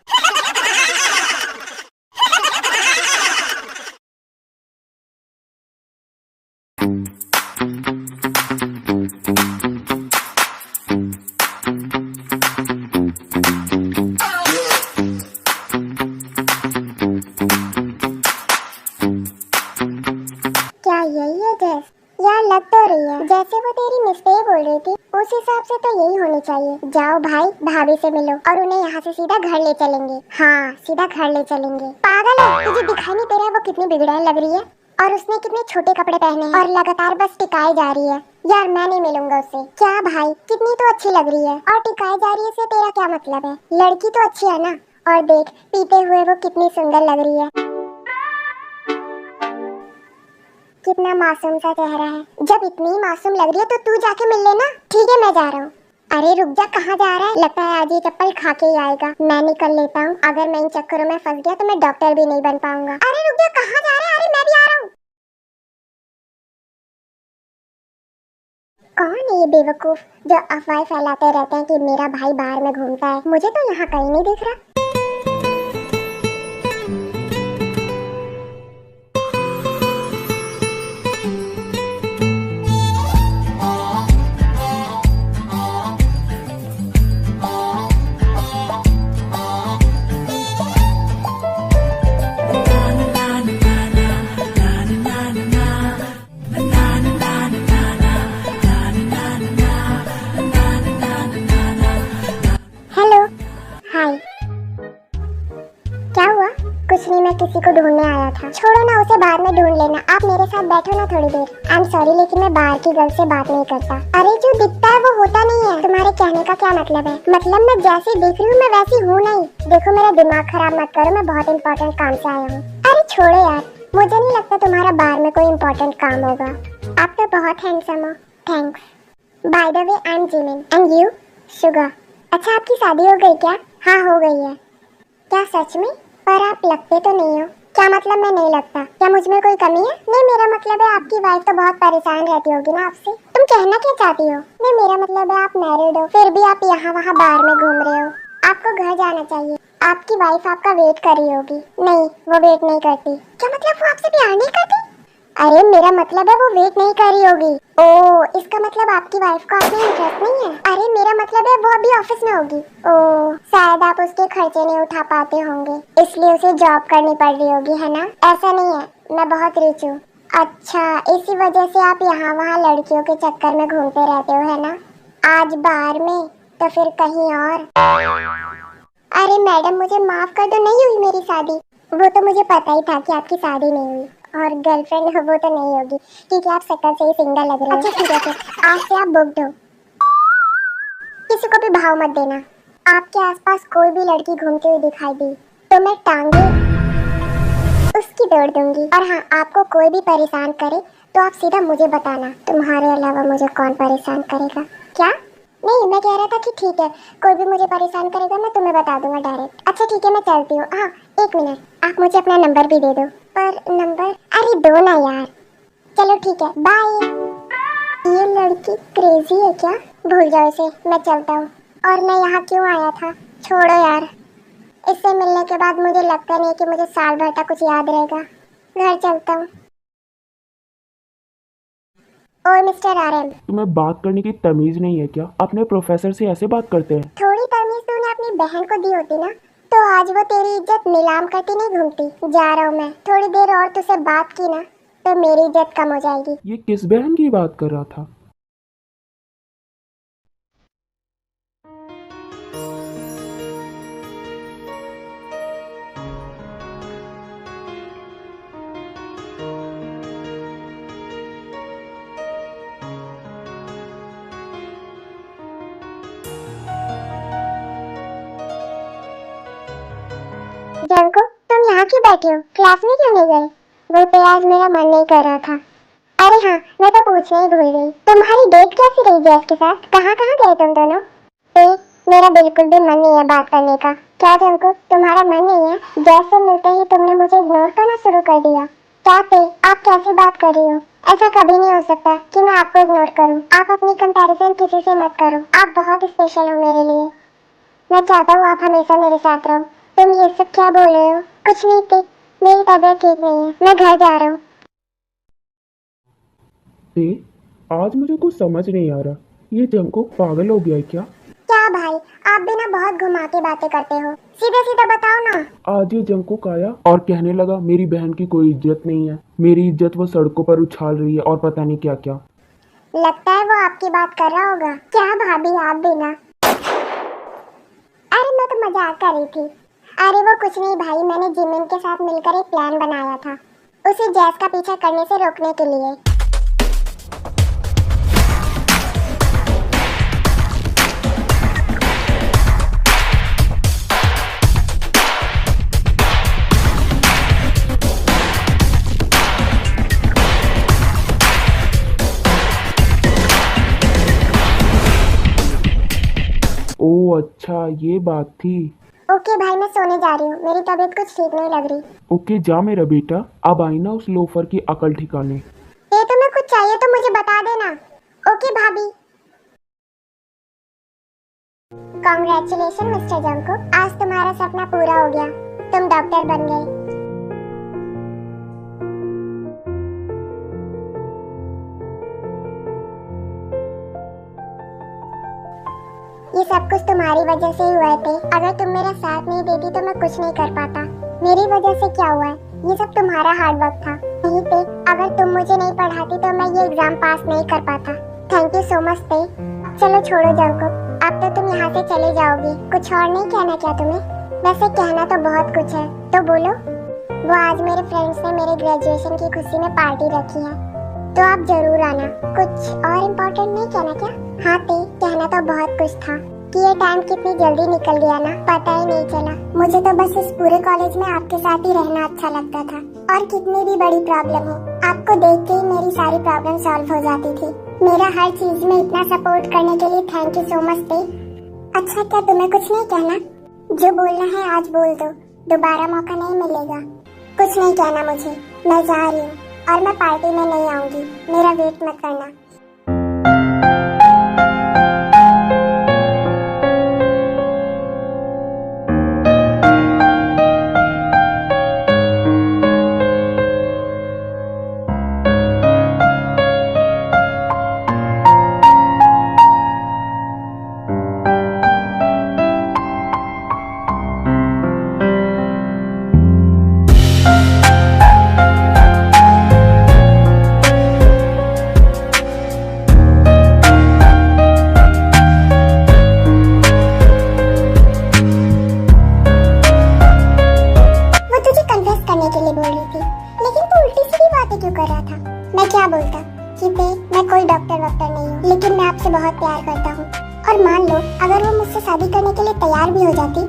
क्या यही है जैस? यार लग तो रही है जैसे वो तेरी मिस्टेक बोल रही थी, उस हिसाब से तो यही होनी चाहिए। जाओ भाई, भाभी से मिलो और उन्हें यहाँ से सीधा घर ले चलेंगे। हाँ सीधा घर ले चलेंगे। पागल है, तुझे दिखाई नहीं दे रहा है वो कितनी बिगड़ैल लग रही है? और उसने कितने छोटे कपड़े पहने हैं और लगातार बस टिकाए जा रही है। यार मैं नहीं मिलूंगा उससे। क्या भाई, कितनी तो अच्छी लग रही है और टिकाए जा रही है से तेरा क्या मतलब है? लड़की तो अच्छी है ना? और देख, पीते हुए वो कितनी सुंदर लग रही है। कितना मासूम सा चेहरा है। जब इतनी मासूम लग रही है तो तू जाके मिल लेना। ठीक है मैं जा रहा हूँ। अरे रुक जा, कहाँ जा रहा है? लगता है आज ये चप्पल खा के ही आएगा। मैं निकल लेता हूँ, अगर मैं इन चक्करों में फंस गया तो मैं डॉक्टर भी नहीं बन पाऊंगा। अरे रुक जा, कहाँ जा रहा है? अरे मैं भी आ रहा हूँ। कौन है ये बेवकूफ जो अफवाह फैलाते रहते हैं कि मेरा भाई बाहर में घूमता है? मुझे तो यहाँ कहीं नहीं दिख रहा। हेलो, हाय। क्या हुआ? कुछ नहीं, मैं किसी को ढूंढने आया था। छोड़ो ना उसे, बाद में ढूंढ लेना। आप मेरे साथ बैठो ना थोड़ी देर। आई एम सॉरी, लेकिन मैं बाहर की गर्ल से बात नहीं करता। अरे जो दिखता है वो होता नहीं है। तुम्हारे कहने का क्या मतलब है? मतलब मैं जैसी दिख रही हूँ मैं वैसी हूँ नहीं। देखो मेरा दिमाग खराब मत करो, मैं बहुत इंपॉर्टेंट काम से आया हूँ। अरे छोड़ो यार, मुझे नहीं लगता तुम्हारा बाहर में कोई इंपॉर्टेंट काम होगा। आप तो बहुत हैंडसम हो। Thanks. By the way I am Jimin and you? Sugar. अच्छा आपकी शादी हो गई क्या? हाँ हो गई है। क्या सच में? पर आप लगते तो नहीं हो। क्या मतलब मैं नहीं लगता? क्या मुझ में कोई कमी है? नहीं, मेरा मतलब है आपकी वाइफ तो बहुत परेशान रहती होगी ना आपसे। तुम कहना क्या चाहती हो? नहीं, मेरा मतलब है आप मैरिड हो, फिर भी आप यहाँ वहाँ बाहर में घूम रहे हो। आपको घर जाना चाहिए। आपकी वाइफ आपका वेट कर रही होगी। नहीं, वो वेट नहीं करती। क्या मतलब वो आपसे प्यार नहीं करती? अरे मेरा मतलब है वो वेट नहीं कर रही होगी। ओह, इसका मतलब आपकी वाइफ को आप में इंटरेस्ट नहीं है। अरे मेरा मतलब है वो अभी ऑफिस में होगी। ओह, शायद आप उसके खर्चे नहीं उठा पाते होंगे, इसलिए उसे जॉब करनी पड़ रही होगी, है ना? ऐसा नहीं है, मैं बहुत रिच हूँ। अच्छा, इसी वजह से आप यहाँ वहाँ लड़कियों के चक्कर में घूमते रहते हो, है ना? आज बाहर में तो फिर कहीं और। अरे मैडम मुझे माफ कर दो, नहीं हुई मेरी शादी। वो तो मुझे पता ही था कि आपकी शादी नहीं हुई, और गर्लफ्रेंड वो तो नहीं होगी क्योंकि आप शक्ल से ही सिंगल लग रहे हो। अच्छा ठीक है, फिर आज से आप बुक्ड हो। किसी को भी भाव मत देना। आपके आसपास कोई भी लड़की घूमती हुई दिखाई दी तो मैं टांगे उसकी तोड़ दूंगी। और हाँ, आपको कोई भी परेशान करे तो आप सीधा मुझे बताना। तुम्हारे अलावा मुझे कौन परेशान करेगा? क्या? नहीं, मैं कह रहा था कि ठीक है, कोई भी मुझे परेशान करेगा मैं तुम्हें बता दूंगा डायरेक्ट। अच्छा ठीक है, मैं चलती हूँ। हाँ एक मिनट, आप मुझे अपना नंबर भी दे दो। पर नंबर? अरे दो ना यार। चलो ठीक है, बाय। ये लड़की क्रेजी है क्या? भूल जाओ इसे, मैं चलता हूँ। और मैं यहाँ क्यों आया था? छोड़ो यार, इससे मिलने के बाद मुझे लगता नहीं है कि मुझे साल भर तक कुछ याद रहेगा। घर चलता हूँ। ओए मिस्टर आरएम, तुम्हें बात करने की तमीज नहीं है क्या? अपने प्रोफेसर से ऐसे बात करते हैं? थोड़ी तमीज तूने अपनी बहन को दी होती ना, तो आज वो तेरी इज्जत नीलाम करती नहीं घूमती। जा रहा हूँ मैं, थोड़ी देर और तुझसे बात की ना तो मेरी इज्जत कम हो जाएगी। ये किस बहन की बात कर रहा था? जंको, तुम यहाँ क्यों बैठे हो? क्लास में क्यों नहीं गए? वो तो आज मेरा मन नहीं कर रहा था। अरे हाँ, मैं तो पूछने ही भूल गई, तुम्हारी डेट कैसी रही जैस के साथ? कहाँ कहाँ गए तुम दोनों? मेरा बिल्कुल भी मन नहीं है बात करने का। क्या जंको, तुम्हारा मन नहीं है? जैसे मिलते ही तुमने मुझे इग्नोर करना शुरू कर दिया। क्या पे, आप कैसी बात कर रही हो? ऐसा कभी नहीं हो सकता कि मैं आपको इग्नोर करूँ। आप अपनी कंपैरिजन किसी से मत करो। आप बहुत स्पेशल हो मेरे लिए। मैं चाहता हूँ आप हमेशा मेरे साथ रहो। तुम ये सब क्या बोल रहे हो? कुछ नहीं थी, मेरी तबीयत ठीक नहीं है, मैं घर जा रहा हूँ। आज मुझे कुछ समझ नहीं आ रहा, ये जंको पागल हो गया है क्या? क्या भाई, आप भी ना बहुत घुमा के बातें करते हो। सीधे सीधे बताओ ना। आज ये जंको आया और कहने लगा मेरी बहन की कोई इज्जत नहीं है, मेरी इज्जत वो सड़कों पर उछाल रही है और पता नहीं क्या क्या। लगता है वो आपकी बात कर रहा होगा। क्या भाभी, आप भी ना। अरे मैं तो मजाक कर रही थी। अरे वो कुछ नहीं भाई, मैंने जिमिन के साथ मिलकर एक प्लान बनाया था उसे जैस का पीछा करने से रोकने के लिए। अच्छा ये बात थी। ओके भाई, मैं सोने जा रही हूँ, मेरी तबीयत कुछ ठीक नहीं लग रही। ओके जा मेरा बेटा, अब आई ना उस लोफर की अकल ठिकाने। ये तुम्हें कुछ चाहिए तो मुझे बता देना। ओके भाभी। कॉन्ग्रेचुलेशन मिस्टर जंकुक, आज तुम्हारा सपना पूरा हो गया, तुम डॉक्टर बन गए। ये सब कुछ तुम्हारी वजह से ही हुए थे। अगर तुम मेरा साथ नहीं देती तो मैं कुछ नहीं कर पाता। मेरी वजह से क्या हुआ है, ये सब तुम्हारा हार्ड वर्क था। नहीं थे, अगर तुम मुझे नहीं पढ़ाती तो मैं ये एग्जाम पास नहीं कर पाता। थैंक यू सो मच थे। चलो छोड़ो जंकुक, अब तो तुम यहाँ से चले जाओगी। कुछ और नहीं कहना क्या तुम्हें? वैसे कहना तो बहुत कुछ है, तो बोलो। वो आज मेरे फ्रेंड्स ने मेरे ग्रेजुएशन की खुशी में पार्टी रखी है, तो आप जरूर आना। कुछ और इम्पोर्टेंट नहीं कहना क्या? हाँ ते, कहना तो बहुत कुछ था कि ये टाइम कितनी जल्दी निकल गया ना, पता ही नहीं चला। मुझे तो बस इस पूरे कॉलेज में आपके साथ ही रहना अच्छा लगता था, और कितनी भी बड़ी प्रॉब्लम हो, आपको देख के ही मेरी सारी प्रॉब्लम सॉल्व हो जाती थी। मेरा हर चीज में इतना सपोर्ट करने के लिए थैंक यू सो मच ते। अच्छा, क्या तुम्हें कुछ नहीं कहना? जो बोलना है आज बोल दो, दोबारा मौका नहीं मिलेगा। कुछ नहीं कहना मुझे, मैं जा रही हूँ और मैं पार्टी में नहीं आऊंगी, मेरा वेट मत करना। लेकिन मैं आपसे बहुत प्यार करता हूँ, और मान लो अगर वो मुझसे शादी करने के लिए तैयार भी हो जाती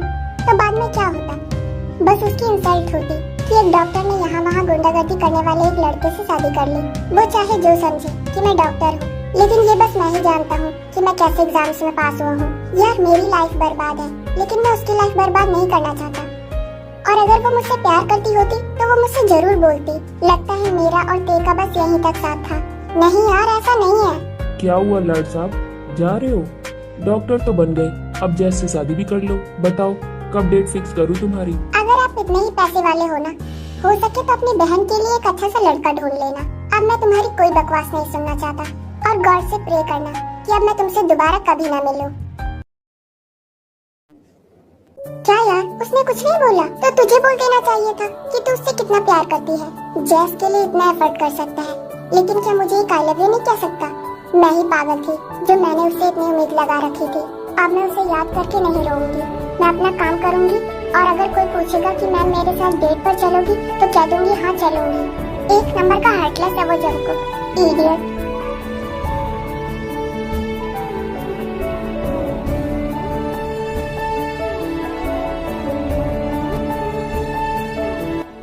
तो बाद में क्या होता? बस उसकी इंसल्ट होती कि एक डॉक्टर ने यहाँ वहाँ गुंडागर्दी करने वाले एक लड़के से शादी कर ली। वो चाहे जो समझे कि मैं डॉक्टर हूँ, लेकिन ये बस मैं ही जानता हूँ कि मैं कैसे एग्जाम्स में पास हुआ हूँ। यार मेरी लाइफ बर्बाद है, लेकिन मैं उसकी लाइफ बर्बाद नहीं करना चाहता। और अगर वो मुझसे प्यार करती होती तो वो मुझसे जरूर बोलती। लगता है मेरा और ते का बस यहीं तक साथ था। नहीं यार, ऐसा नहीं है। क्या हुआ लड़ साहब, जा रहे हो? डॉक्टर तो बन गए, अब जैस से शादी भी कर लो। बताओ कब डेट फिक्स करूँ तुम्हारी? अगर आप इतने ही पैसे वाले हो ना, हो सके तो अपनी बहन के लिए एक अच्छा सा लड़का ढूंढ लेना। अब मैं तुम्हारी कोई बकवास नहीं सुनना चाहता, और गॉड से प्रे करना कि अब मैं तुमसे दोबारा कभी ना मिलूं। क्या यार, उसने कुछ नहीं बोला तो तुझे बोल देना चाहिए था कि तू उससे कितना प्यार करती है। जैस के लिए इतना एफर्ट कर सकता है, लेकिन क्या मुझे एक आई लव यू नहीं कह सकता? मैं ही पागल थी जो मैंने उससे इतनी उम्मीद लगा रखी थी। अब मैं उसे याद करके नहीं रोऊंगी, मैं अपना काम करूंगी। और अगर कोई पूछेगा कि मैम मेरे साथ डेट पर चलोगी तो कह दूंगी हाँ चलूंगी। एक नंबर का हार्टलेस है वो जंकुक, इडियट।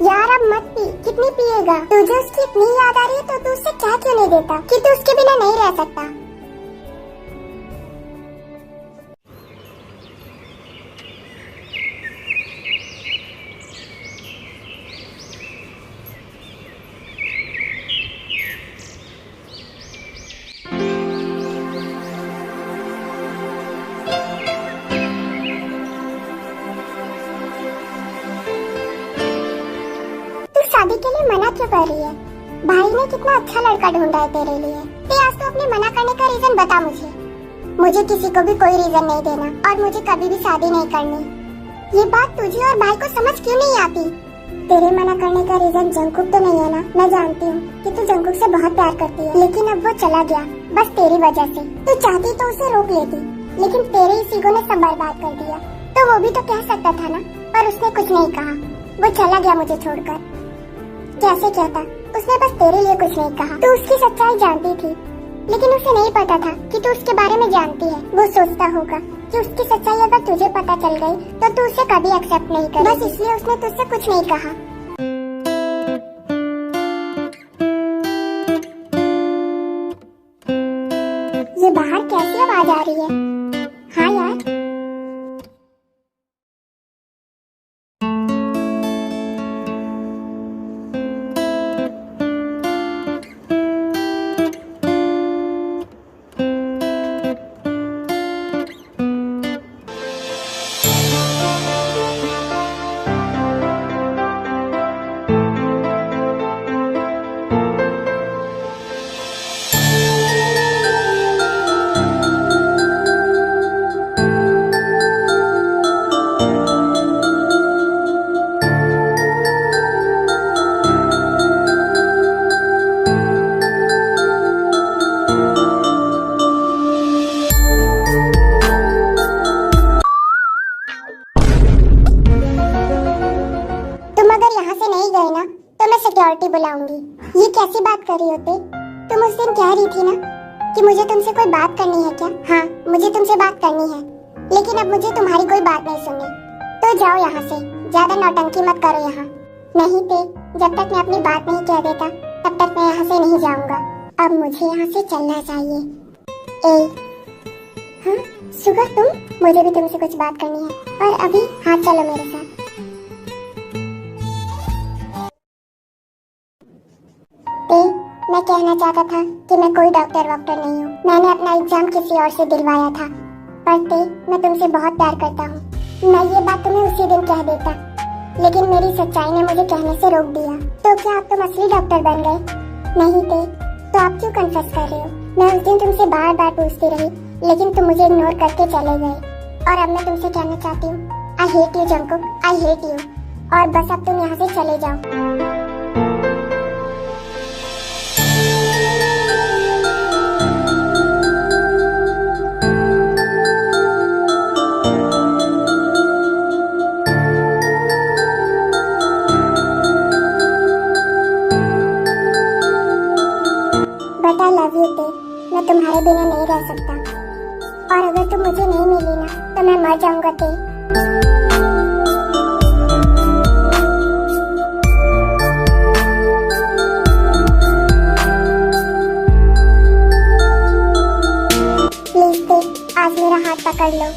यार अब मत पी, कितनी पिएगा? तुझे उसकी इतनी याद आ रही है तो तू उससे क्या क्यों नहीं देता कि तू उसके बिना नहीं रह सकता? शादी के लिए मना क्यों कर रही है? भाई ने कितना अच्छा लड़का ढूंढा है तेरे लिए। ते आज तो अपने मना करने का रीजन बता मुझे। मुझे किसी को भी कोई रीजन नहीं देना, और मुझे कभी भी शादी नहीं करनी। ये बात तुझे और भाई को समझ क्यों नहीं आती? तेरे मना करने का रीजन जंकुक तो नहीं है ना? मैं जानती हूँ कि तू जंकुक से बहुत प्यार करती है, लेकिन अब वो चला गया बस तेरी वजह से। तू चाहती तो उसे रोक लेती, लेकिन तेरे इस ईगो ने सब बर्बाद कर दिया। तो वो भी तो कह सकता था ना, पर उसने कुछ नहीं कहा। वो चला गया मुझे छोड़कर। कैसे कहता? उसने बस तेरे लिए कुछ नहीं कहा। तू उसकी सच्चाई जानती थी, लेकिन उसे नहीं पता था कि तू उसके बारे में जानती है। वो सोचता होगा कि उसकी सच्चाई अगर तुझे पता चल गई तो तू उसे कभी एक्सेप्ट नहीं करेगी। बस इसलिए उसने तुझसे कुछ नहीं कहा। ये बाहर कैसी आवाज आ रही है? हाँ यार, सिक्योरिटी बुलाऊंगी। ये कैसी बात कर रही होते? तुम उस दिन कह रही थी ना कि मुझे तुमसे कोई बात करनी है क्या? हाँ, मुझे तुमसे बात करनी है, लेकिन अब मुझे तुम्हारी कोई बात नहीं सुननी। तो जाओ यहाँ से, ज्यादा नौटंकी मत करो यहाँ। नहीं ते, जब तक मैं अपनी बात नहीं कह देता तब तक मैं यहाँ से नहीं जाऊंगा। अब मुझे यहाँ से चलना चाहिए। ए, हाँ सुगर, तुम, मुझे भी तुमसे कुछ बात करनी है और अभी हाँ चलो मेरे साथ। मैं कहना चाहता था कि मैं कोई डॉक्टर वॉक्टर नहीं हूँ। मैंने अपना एग्जाम किसी और से दिलवाया था। पर ते, मैं तुमसे बहुत प्यार करता हूँ। मैं ये बात तुम्हें उसी दिन कह देता, लेकिन मेरी सच्चाई ने मुझे कहने से रोक दिया। तो क्या अब तुम असली डॉक्टर बन गए? नहीं ते, तो आप क्यों कन्फेस कर रहे हो? मैं उस दिन तुमसे बार बार पूछती रही, लेकिन तुम मुझे इग्नोर करके चले गए। और अब मैं तुमसे कहना चाहती हूँ, I hate you Jungkook, I hate you. और बस अब तुम यहाँ से चले जाओ। बट आई लव यू ते, मैं तुम्हारे बिना नहीं रह सकता। और अगर तुम मुझे नहीं मिली ना तो मैं मर जाऊंगा ते। प्लीज ते, आज मेरा हाथ पकड़ लो।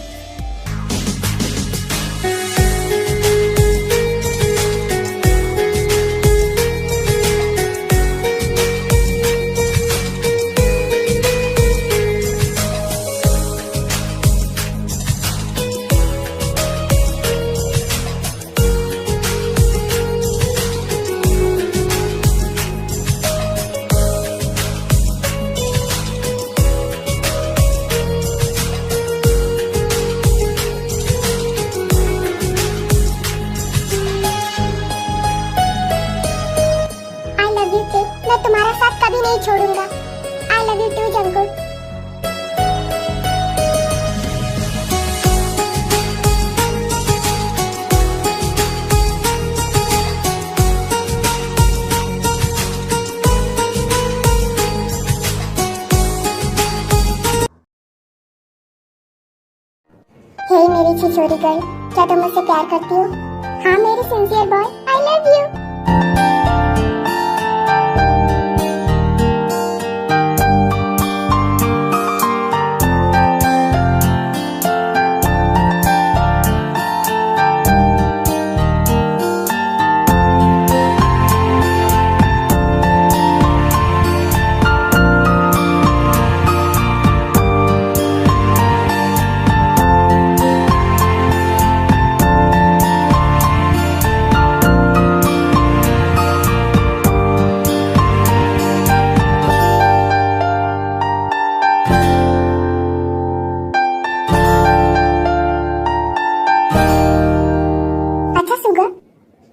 मैं तुम्हारा साथ कभी नहीं छोड़ूंगा। I love you too Jungkook. Hey मेरी छिछोरी गर्ल, क्या तुम मुझसे प्यार करती हो? हाँ मेरे sincere boy, I love you.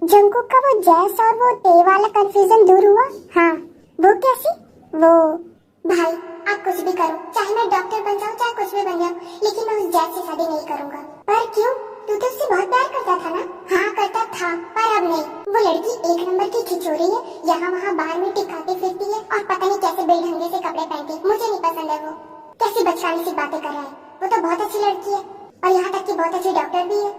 Jungkook का वो जैस और वो ते वाला कंफ्यूजन दूर हुआ? हाँ, वो कैसी? वो भाई आप कुछ भी करो, चाहे मैं डॉक्टर बन जाऊँ चाहे कुछ भी बन जाऊँ, लेकिन मैं उस जैस से शादी नहीं करूँगा। पर क्यों? तू तो उससे बहुत प्यार करता था ना? हाँ करता था, पर अब नहीं। वो लड़की एक नंबर की खिचोड़ी है, यहाँ वहाँ बाहर में टिकाती फिरती है और पता नहीं कैसे बेढंगे से कपड़े पहनती। मुझे नहीं पसंद है वो। कैसी बचकानी सी बातें कर रहा है। वो तो बहुत अच्छी लड़की है और यहाँ तक कि बहुत अच्छी डॉक्टर भी है।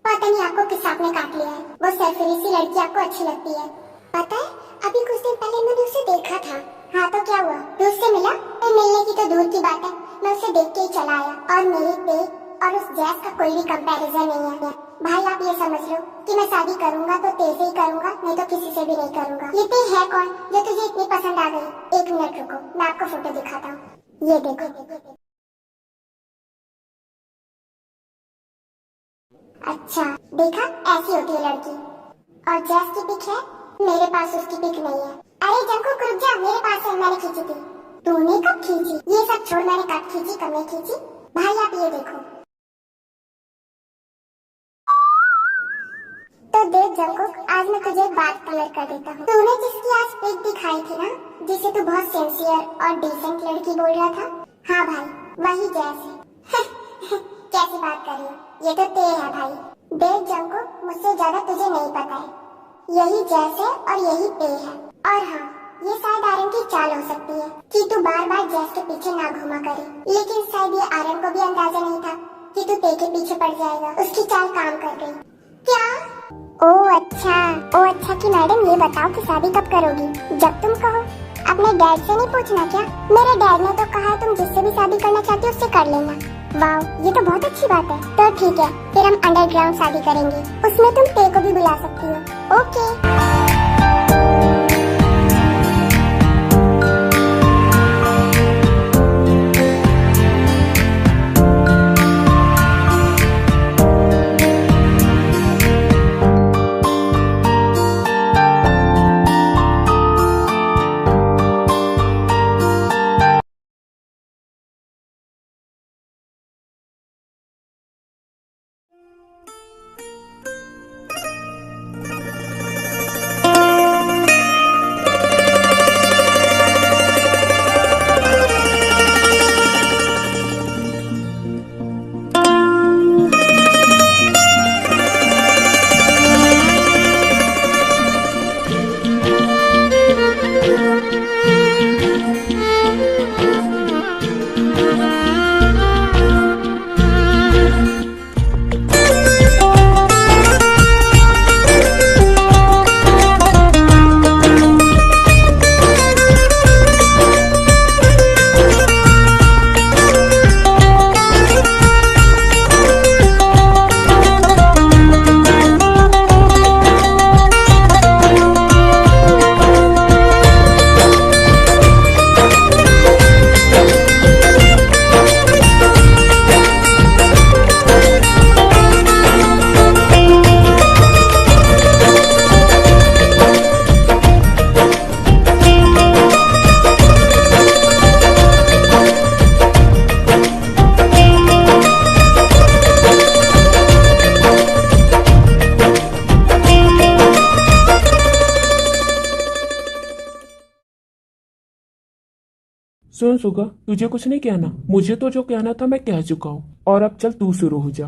पता नहीं आपको किस सांप ने काट लिया है। वो सरफरी सी लड़की आपको अच्छी लगती है। पता है अभी कुछ दिन पहले मैंने उसे देखा था। हाँ तो क्या हुआ? तू उससे मिला? मिलने की तो दूर की बात है, मैं उसे देख के ही चला आया। और मेरी ते और उस जैस का कोई भी कंपैरिजन नहीं है। भाई आप ये समझ लो कि मैं शादी करूंगा तो ते से ही करूंगा, नहीं तो किसी से भी नहीं करूंगा। ये ते है कौन जो तुझे इतनी पसंद आ गई? एक मिनट रुको, मैं आपको फोटो दिखाता हूँ। ये देखो। अच्छा देखा, ऐसी होती है लड़की। और जैस की पिक है मेरे पास, उसकी पिक नहीं है। अरे जंकुक रुक जा, मेरे पास है, मैंने खींची थी। तूने कब खींची? ये सब छोड़, मैंने कब खींची कब नहीं खींची? भाई आप ये देखो। तो देख जंकुक, आज मैं तुझे एक बात क्लियर कर देता हूँ। तूने जिसकी आज पिक दिखाई थी ना, जिसे तू बहुत सिंसियर और डिसेंट लड़की बोल रहा था, हाँ भाई वही जैस है। कैसी बात कर रही हो? ये तो ते है भाई। देख जंकुक, मुझसे ज्यादा तुझे नहीं पता है। यही जैस है और यही पे है। और हाँ, ये शायद आर्यन की चाल हो सकती है कि तू बार बार जैस के पीछे ना घुमा करे, लेकिन शायद ये आर्यन को भी अंदाजा नहीं था कि तू पे के पीछे पड़ जाएगा। उसकी चाल काम कर गई। क्या? ओ अच्छा कि मैडम ये बताओ कि शादी कब करोगी? जब तुम कहो। अपने डैड से नहीं पूछना क्या? मेरे डैड ने तो कहा है तुम जिससे भी शादी करना चाहती हो उससे कर लेना। वाह, ये तो बहुत अच्छी बात है। तो ठीक है, फिर हम अंडरग्राउंड शादी करेंगे। उसमें तुम ते को भी बुला सकती हो। ओके। सुन सुगा, तुझे कुछ नहीं कहना। मुझे तो जो कहना था मैं कह चुका हूँ। और अब चल तू शुरू हो जा।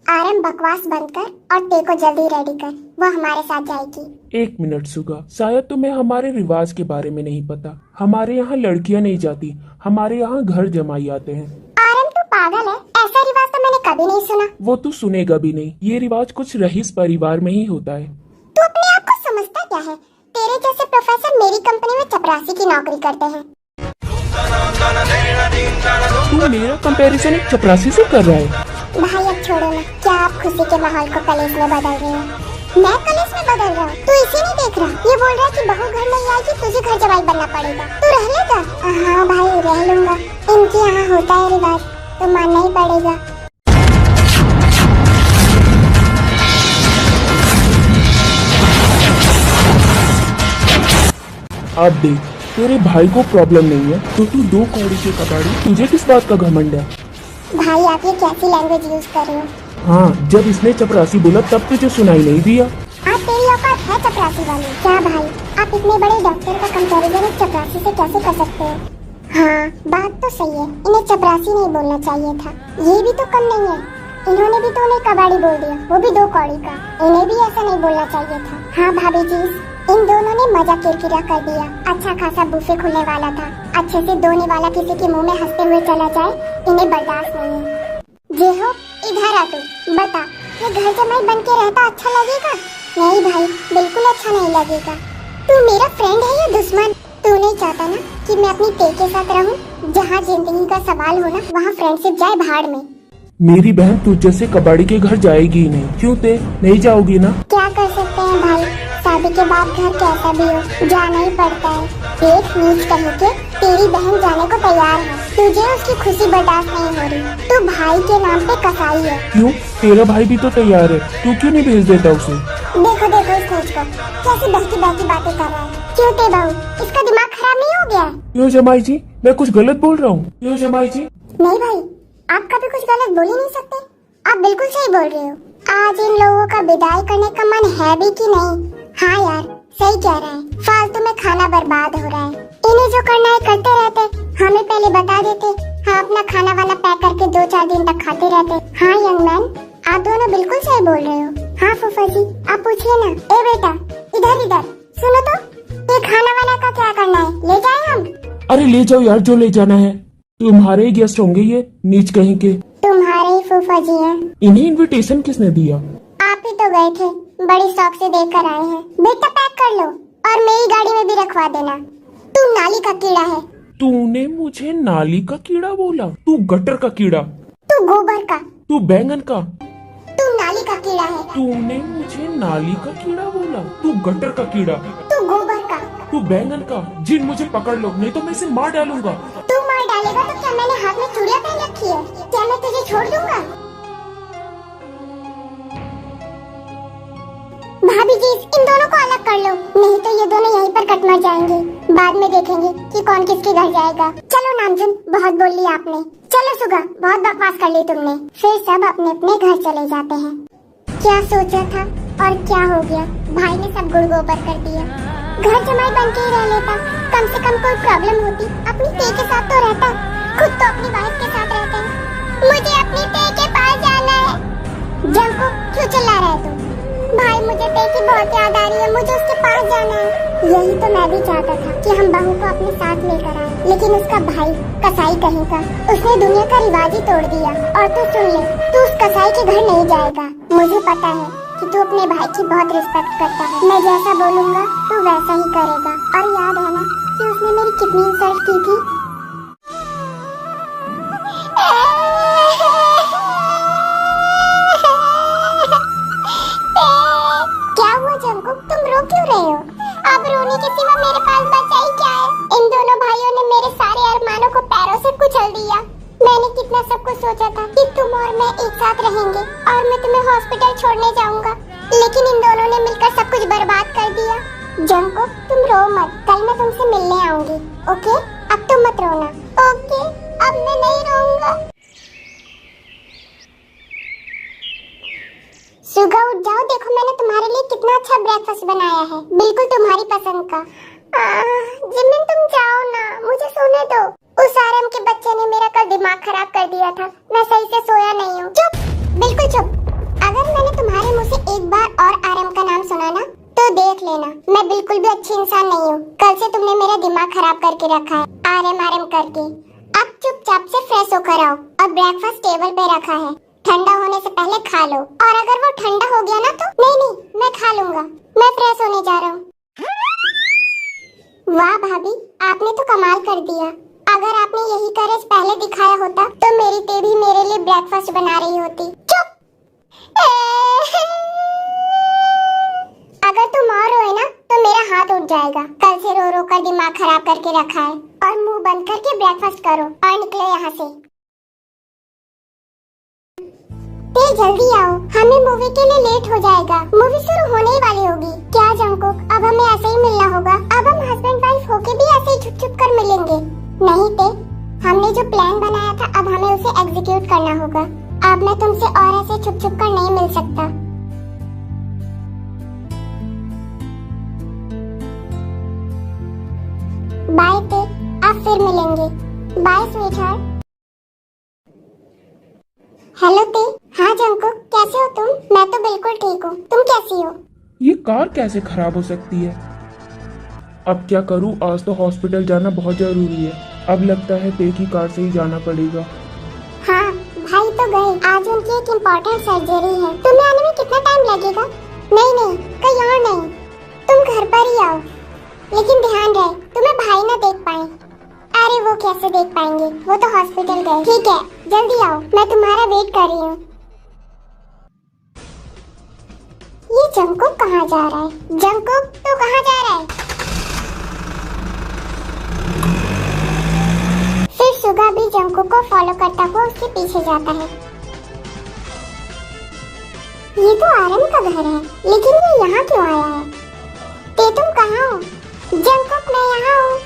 आर्यन बकवास बंद कर और ते को जल्दी रेडी कर, वो हमारे साथ जाएगी। 1 मिनट सुगा, शायद तुम्हें हमारे रिवाज के बारे में नहीं पता। हमारे यहाँ लड़कियाँ नहीं जाती, हमारे यहाँ घर जमाई आते हैं। आर्यन तू पागल है, ऐसा रिवाज तो मैंने कभी नहीं सुना। वो तू सुनेगा भी नहीं। ये रिवाज कुछ रईस परिवार में ही होता है। तू अपने आप को समझता क्या है? तेरे जैसे प्रोफेसर मेरी कंपनी में चपरासी की नौकरी करते हैं। तू मेरा कंपैरिजन एक चपरासी से कर रहा है? भाई अब छोड़ो ना, क्या आप खुशी के माहौल को कलेश में बदल रहे हो? मैं कलेश में बदल रहा हूँ? तू इसे नहीं देख रहा? ये बोल रहा है कि बहू घर नहीं आएगी, तुझे घर जमाई बनना पड़ेगा। तू रह लेगा? हाँ भाई रह लूंगा, इनके यहाँ होता है रिवाज तो मानना ही पड़ेगा। अब देख, तेरे भाई को प्रॉब्लम नहीं है तो तू 2 कौड़ी के कबाड़ी, तुझे किस बात का घमंड है? भाई आप ये कैसी लैंग्वेज यूज कर रहे हो? हाँ, जब इसने चपरासी बोला तब तुझे सुनाई नहीं दिया? आप तेरी औकात है चपरासी वाली? क्या भाई, आप इतने बड़े डॉक्टर का कंपैरिजन एक चपरासी से कैसे कर सकते हो? हाँ बात तो सही है, इन्हें चपरासी नहीं बोलना चाहिए था। ये भी तो कम नहीं है, इन्होंने भी तो उन्हें कबाड़ी बोल दिया, वो भी 2 कौड़ी का। इन्हें भी ऐसा नहीं बोलना चाहिए था। हाँ भाभी जी, इन दोनों ने मजा किरकिरा कर दिया। अच्छा खासा बुफे खुलने वाला था, अच्छे से दोने वाला किसी के मुंह में हंसते हुए चला जाए, इन्हें बर्दाश्त नहीं है। जे हो, इधर आ तू, बता ये घर जमाई बन के रहता अच्छा लगेगा? नहीं भाई, बिल्कुल अच्छा नहीं लगेगा। तू मेरा फ्रेंड है या दुश्मन? तू नहीं चाहता ना कि मैं अपनी ते के साथ रहूं? जहाँ जिंदगी का सवाल हो ना, वहाँ फ्रेंडशिप जाए भाड़ में। मेरी बहन तुझ जैसे कबाड़ी के घर जाएगी ही नहीं। क्यों ते नहीं जाओगी ना? क्या कर सकते हैं भाई, शादी के बाद घर कैसा भी हो जाना ही पड़ता है। देख नीच कहीं के तेरी बहन जाने को तैयार है, तुझे उसकी खुशी बर्दाश्त नहीं हो रही। तू भाई के नाम पे कसाई है। क्यों, तेरा भाई भी तो तैयार है, तू क्यों नहीं भेज देता उसे? देखो देखो इस नीच को, कैसी बहकी बहकी बातें कर रहा है। क्यों ते बहू, इसका दिमाग खराब नहीं हो गया है? क्यों जमाई जी, मैं कुछ गलत बोल रहा हूँ? क्यों जमाई जी? नहीं भाई, आप कभी कुछ गलत बोल ही नहीं सकते, आप बिल्कुल सही बोल रहे हो। आज इन लोगों का विदाई करने का मन है भी कि नहीं? हाँ यार सही कह रहे हैं, फालतू में खाना बर्बाद हो रहा है। इन्हें जो करना है करते रहते, हमें पहले बता देते, हाँ अपना खाना वाला पैक करके 2-4 दिन तक खाते रहते। हाँ यंग मैन, आप दोनों बिल्कुल सही बोल रहे हो। हाँ फूफा जी, आप पूछिए ना। ए बेटा, इधर इधर सुनो तो, ये खाना वाना का क्या करना है, ले जाए हम? अरे ले जाओ यार, जो ले जाना है। तुम्हारे ही गेस्ट होंगे ये नीच कहीं के। तुम्हारे ही फूफा जी हैं। इन्हें इनविटेशन किसने दिया? आप ही तो गए थे, बड़ी शौक से देकर आए हैं। बेटा पैक कर लो और मेरी गाड़ी में भी रखवा देना। तू नाली का कीड़ा है। तूने मुझे नाली का कीड़ा बोला? तू गटर का कीड़ा। तू गोबर का। तू बैंगन का। तू नाली का कीड़ा है। तूने मुझे नाली का कीड़ा बोला? तू गटर का कीड़ा। तू गोबर का। तू बैंगन का। जिन मुझे पकड़ लो, नहीं तो मैं इसे मार डालूंगा। तू मार डालेगा तो क्या मैंने हाथ में चूड़ियां पहन रखी है? क्या मैं तुझे छोड़ दूंगा? भाभी जी, इन दोनों को अलग कर लो, नहीं तो ये दोनों यहीं पर कट मर जाएंगे। बाद में देखेंगे कि कौन किसके घर जाएगा। चलो नामजुन, बहुत बोल लिया आपने। चलो सुगा, बहुत बकवास कर ली तुमने। फिर सब अपने अपने घर चले जाते हैं। क्या सोचा था और क्या हो गया, भाई ने सब गुड़ गोबर कर दिया। घर जमाई बन के ही रह लेता, कम से कम कोई प्रॉब्लम होती अपनी ते के साथ तो रहता। खुद तो अपनी वाइफ के साथ रहता है। मुझे अपनी ते के पास जाना है। जंको, क्यों चिल्ला रहा है तू? भाई, मुझे ते की बहुत याद आ रही है, मुझे उसके पास जाना है। यही तो मैं भी चाहता था कि हम बहू को अपने साथ लेकर आए, लेकिन उसका भाई कसाई कहीं का, उसने दुनिया का रिवाज ही तोड़ दिया। और तू सुन ले, तू उस कसाई के घर नहीं जाएगा। मुझे पता है कि तू अपने भाई की बहुत रिस्पेक्ट करता है। मैं जैसा बोलूँगा तू वैसा ही करेगा। और याद है ना कि उसने मेरी कितनी इंसल्ट की थी? क्या हुआ जंकुक, तुम रो क्यों रहे हो? अब रोने के सिवा मेरे पास बचा ही क्या है? इन दोनों भाइयों ने मेरे सारे अरमानों को पैरों से कुचल दिया। मैंने कितना सब कुछ सोचा था कि तुम और मैं एक साथ रहेंगे और मैं तुम्हें हॉस्पिटल छोड़ने जाऊंगा, लेकिन इन दोनों ने मिलकर सब कुछ बर्बाद कर दिया। जंकुक, तुम रो मत, कल मैं तुमसे मिलने आऊंगी। ओके, अब तुम मत रोना। ओके, अब मैं नहीं रोऊंगा। सुगा, उठ जाओ, देखो मैंने तुम्हारे लिए कितना अच्छा ब्रेकफास्ट बनाया है, बिल्कुल तुम्हारी पसंद का। जिमिन, तुम जाओ ना, मुझे सोने दो। उस आरएम के बच्चे ने मेरा कल दिमाग खराब कर दिया था, मैं सही से सोया नहीं हूँ। चुप, बिल्कुल चुप। अगर मैंने तुम्हारे मुंह से एक बार और आरएम का नाम सुना ना, तो देख लेना मैं बिल्कुल भी अच्छी इंसान नहीं हूँ। कल से तुमने मेरा दिमाग खराब करके रखा है आरएम आरएम करके। अब चुपचाप से फ्रेश होकर आओ और ब्रेकफास्ट टेबल पे रखा है, ठंडा होने से पहले खा लो। और अगर वो ठंडा हो गया ना तो नहीं, मैं खा लूंगा, मैं फ्रेश होने जा रहा हूँ। वाह भाभी, आपने तो कमाल कर दिया। अगर आपने यही करेज पहले दिखाया होता तो मेरी ते भी मेरे लिए ब्रेकफास्ट बना रही होती। चुप। अगर तुम और रोए ना तो मेरा हाथ उठ जाएगा। कल से रो रो कर दिमाग खराब करके रखा है। और मुंह बंद करके ब्रेकफास्ट करो और निकलो यहाँ से। जल्दी आओ, हमें मूवी के लिए लेट हो जाएगा। मूवी शुरू होने ही वाली होगी। क्या जंकुक, अब हमें ऐसे ही मिलना होगा? अब हम हस्बैंड वाइफ होके भी ऐसे ही छुप छुप कर मिलेंगे? नहीं ते, हमने जो प्लान बनाया था अब हमें उसे एग्जीक्यूट करना होगा। अब मैं तुमसे और ऐसे छुप छुप कर नहीं मिल सकता। बाय ते, अब फिर मिलेंगे। Bye sweetheart. हेलो ते। हाँ जंकुक, कैसे हो तुम? मैं तो बिल्कुल ठीक हूँ, तुम कैसी हो? ये कार कैसे खराब हो सकती है? अब क्या करूँ, आज तो हॉस्पिटल जाना बहुत जरूरी है। अब लगता है ते की कार से ही जाना पड़ेगा। हाँ, भाई तो गए, आज उनकी एक इम्पोर्टेंट सर्जरी है। तुम्हें आने में कितना टाइम लगेगा? नहीं, कहीं और नहीं, तुम घर पर ही आओ, लेकिन ध्यान रहे तुम्हें भाई ना देख पाए। अरे वो कैसे देख पाएंगे, वो तो हॉस्पिटल गए। ठीक है, जल्दी आओ, मैं तुम्हारा वेट कर रही हूँ। ये जंकुक कहाँ जा रहा है? जंकुक, तू कहाँ जा रहा है? फिर सुगा भी जंकुक को फॉलो करता हुआ उसके पीछे जाता है। ये तो आरएम का घर है, लेकिन ये यहाँ क्यों आया है? ते तुम कहाँ हो? जंकुक, मैं यहाँ हूँ।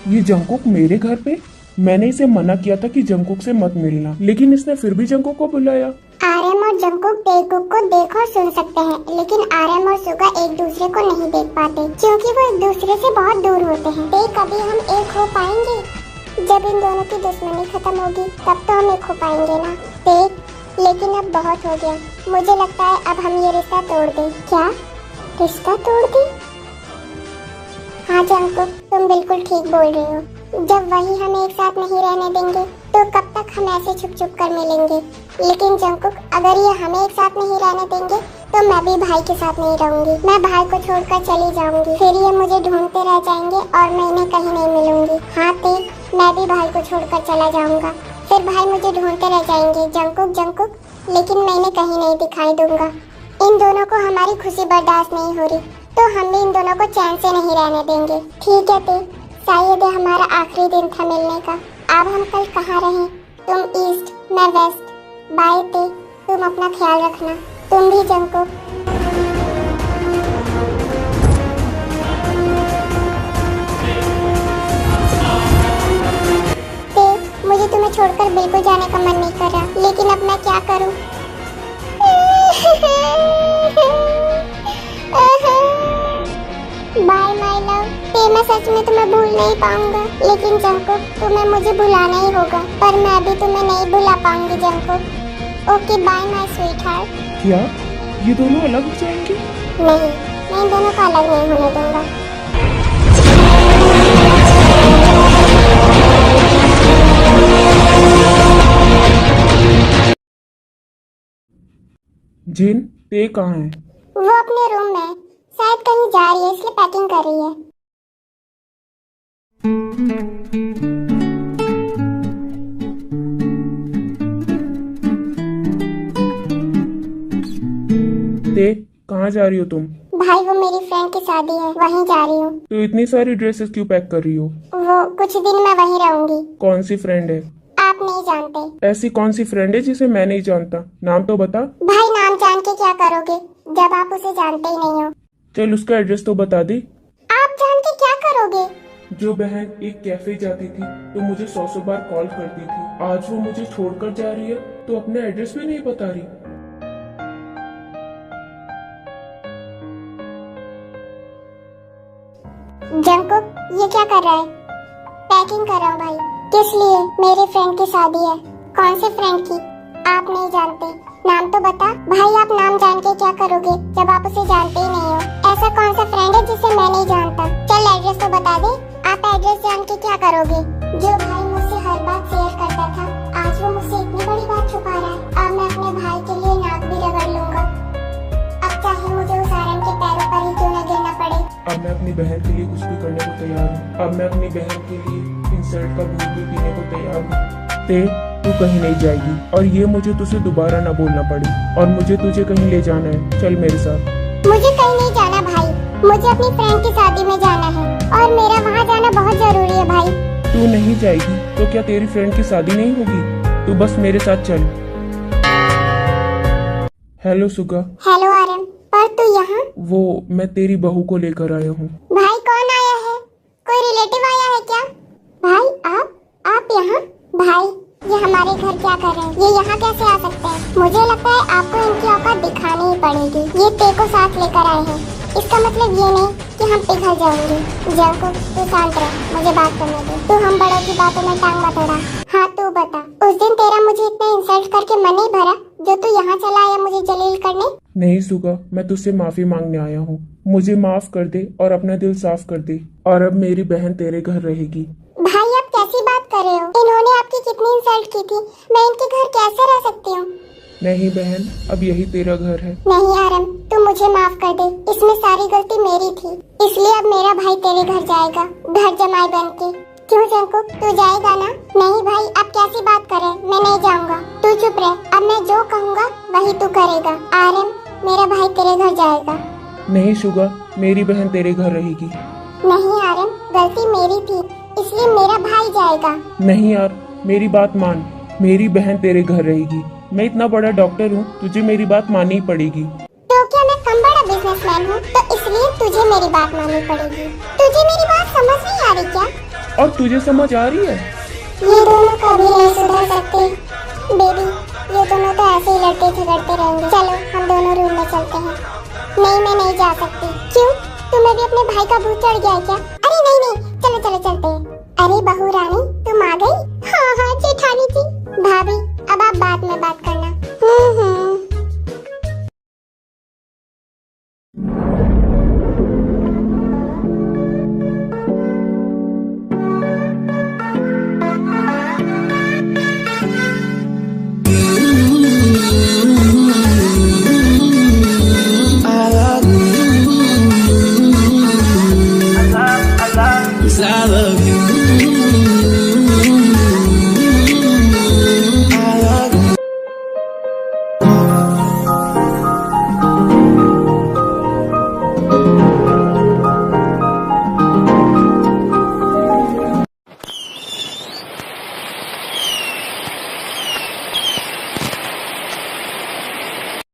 ये जंकुक मेरे घर पे? मैंने इसे मना किया था कि जंकुक से मत मिलना, लेकिन इसने फिर भी जंकुक को बुलाया। आरएम और जंकुक टेकुक को देख और सुन सकते हैं, लेकिन आरएम और सुगा एक दूसरे को नहीं देख पाते क्योंकि वो एक दूसरे से बहुत दूर होते हैं। कभी हम एक हो पाएंगे? जब इन दोनों की दुश्मनी खत्म होगी तब तो हम एक हो पाएंगे ना। लेकिन अब बहुत हो गया। मुझे लगता है अब हम ये रिश्ता तोड़ दें। क्या रिश्ता तोड़ दें? हाँ जंकुक, तुम बिल्कुल ठीक बोल रही हो। जब वही हमें एक साथ नहीं रहने देंगे तो कब तक हम ऐसे छुप छुप कर मिलेंगे। लेकिन जंकुक, अगर ये हमें एक साथ नहीं रहने देंगे तो मैं भी भाई के साथ नहीं रहूंगी। मैं भाई को छोड़कर चली जाऊंगी, फिर ये मुझे ढूंढते रह जाएंगे और मैं इन्हें कहीं नहीं मिलूंगी। हाँ ते, मैं भी भाई को छोड़कर चला जाऊंगा, फिर भाई मुझे ढूंढते रह जाएंगे। जंकुक जंकुक, लेकिन मैं इन्हें कहीं नहीं दिखाई दूंगा। इन दोनों को हमारी खुशी बर्दाश्त नहीं हो रही तो हम भी इन दोनों को चैन से नहीं रहने देंगे। ठीक है ते, शायद ये हमारा आखिरी दिन था मिलने का। अब हम कल कहाँ रहें? तुम ईस्ट, मैं वेस्ट। बाय ते, तुम अपना ख्याल रखना। तुम भी जंकुक। ते, मुझे तुम्हें छोड़कर बिल्कुल जाने का मन नहीं कर रहा, लेकिन अब मैं क्या करूं? Bye my love. ते, मैं सच में तुम्हें भूल नहीं पाऊंगा, लेकिन जंकुक तुम्हें मुझे भुलाना ही होगा। पर मैं भी तुम्हें नहीं भुला पाऊंगी Jungkook. Okay bye my sweetheart. क्या ये दोनों अलग हो जाएंगे? नहीं, मैं इन दोनों को अलग नहीं होने दूंगा। जिन, ते कहाँ है? वो अपने रूम में शायद कहीं जा रही है, इसलिए पैकिंग कर रही है। ते, कहाँ जा रही हो तुम? भाई वो मेरी फ्रेंड की शादी है, वहीं जा रही हूँ। तो इतनी सारी ड्रेसेस क्यों पैक कर रही हो? वो कुछ दिन मैं वहीं रहूंगी। कौन सी फ्रेंड है? आप नहीं जानते। ऐसी कौन सी फ्रेंड है जिसे मैं नहीं जानता? नाम तो बता। भाई नाम जान के क्या करोगे जब आप उसे जानते ही नहीं हो? चल उसका एड्रेस तो बता दे। आप जान के क्या करोगे? जो बहन एक कैफे जाती थी तो मुझे 100 बार कॉल करती थी, आज वो मुझे छोड़कर जा रही है तो अपना एड्रेस भी नहीं बता रही। जंकुक, ये क्या कर रहा है? पैकिंग कर रहा हूँ भाई। किस लिए? मेरी फ्रेंड की शादी है। कौन सी फ्रेंड की? आप नहीं जानते। नाम तो बता। भाई आप नाम जान के क्या करोगे जब आप उसे जानते ही नहीं हो? ऐसा कौन सा फ्रेंड है जिसे मैं नहीं जानता? चल एड्रेस तो बता दे। आप एड्रेस जान के क्या करोगे? जो भाई मुझसे हर बात शेयर करता था, आज वो मुझसे इतनी बड़ी बात छुपा रहा है। अब मैं अपने भाई के लिए नाक भी रगड़ लूंगा, अब चाहे मुझे उस आर्यन के पैरों पर ही क्यों न गिरना पड़े। अब मैं अपनी बहन के लिए कुछ भी करने को तैयार हूँ। अब मैं अपनी बहन के लिए इंसल्ट का घूट भी पीने को तैयार हूँ। ते, तू कहीं नहीं जाएगी और ये मुझे तुझे दोबारा ना बोलना पड़े। और मुझे तुझे कहीं ले जाना है, चल मेरे साथ। मुझे कहीं नहीं जाना भाई, मुझे अपनी फ्रेंड की शादी में जाना है और मेरा वहाँ जाना बहुत जरूरी है भाई। तू नहीं जाएगी तो क्या तेरी फ्रेंड की शादी नहीं होगी? तू बस मेरे साथ चल। हेलो सुगा। हेलो आर्यन, पर तू यहाँ? वो मैं तेरी बहू को लेकर आया हूँ। भाई कौन आया है? कोई रिलेटिव आया है क्या? भाई आप यहाँ? भाई ये हमारे घर क्या कर रहे हैं? ये यहाँ कैसे आ सकते हैं? मुझे लगता है आपको इनकी औकात दिखानी ही पड़ेगी। ये ते को साथ लेकर आए हैं, इसका मतलब ये नहीं कि हम पिघल जाएंगे। जंकुक तू शांत रह, मुझे बात करने दे। तू हम बड़ों की बातों में टांग मत अड़ा। हाँ तू बता, उस दिन तेरा मुझे इतना इंसल्ट करके मन नहीं भरा जो तू यहाँ चला आया मुझे जलील करने? नहीं सुगा, मैं तुझसे माफी मांगने आया हूँ। मुझे माफ कर दे और अपना दिल साफ कर दे। और अब मेरी बहन तेरे घर रहेगी। भाई आप कैसी बात कर रहे हो? इन्होंने आपकी कितनी इंसल्ट की थी, मैं इनके घर कैसे रह सकती हूँ? नहीं बहन, अब यही तेरा घर है। नहीं आर्यन, तू मुझे माफ कर दे, इसमें सारी गलती मेरी थी। इसलिए अब मेरा भाई तेरे घर जाएगा, घर जमाई बन के। क्यों जंकुक, तू जाएगा ना? नहीं भाई, अब कैसी बात करे, मैं नहीं जाऊंगा। तू चुप रह, अब मैं जो कहूँगा वही तू करेगा। आर्यन, मेरा भाई तेरे घर जाएगा। नहीं शुगा, मेरी बहन तेरे घर रहेगी। नहीं आर्यन, गलती मेरी थी, इसलिए मेरा भाई जाएगा। नहीं यार, मेरी बात मान, मेरी बहन तेरे घर रहेगी। मैं इतना बड़ा डॉक्टर हूँ, तुझे मेरी बात माननी पड़ेगी। तो क्या मैं कम बड़ा बिजनेसमैन हूँ तो इसलिए तुझे मेरी बात माननी पड़ेगी? तुझे मेरी बात समझ नहीं आ रही क्या? और तुझे समझ आ रही है? ये दोनों कभी नहीं सुधर सकते बेबी, ये दोनों तो ऐसे ही लड़ते झगड़ते रहेंगे। चलो हम दोनों रूम में चलते हैं। नहीं मैं नहीं जा सकती। क्यों, तुम्हें भी अपने भाई का भूत चढ़ गया है क्या? अरे नहीं, चलो चलो चलते हैं। अरे बहू रानी, तुम आ गई? हाँ जेठानी जी। भाभी अब आप बाद में बात करना।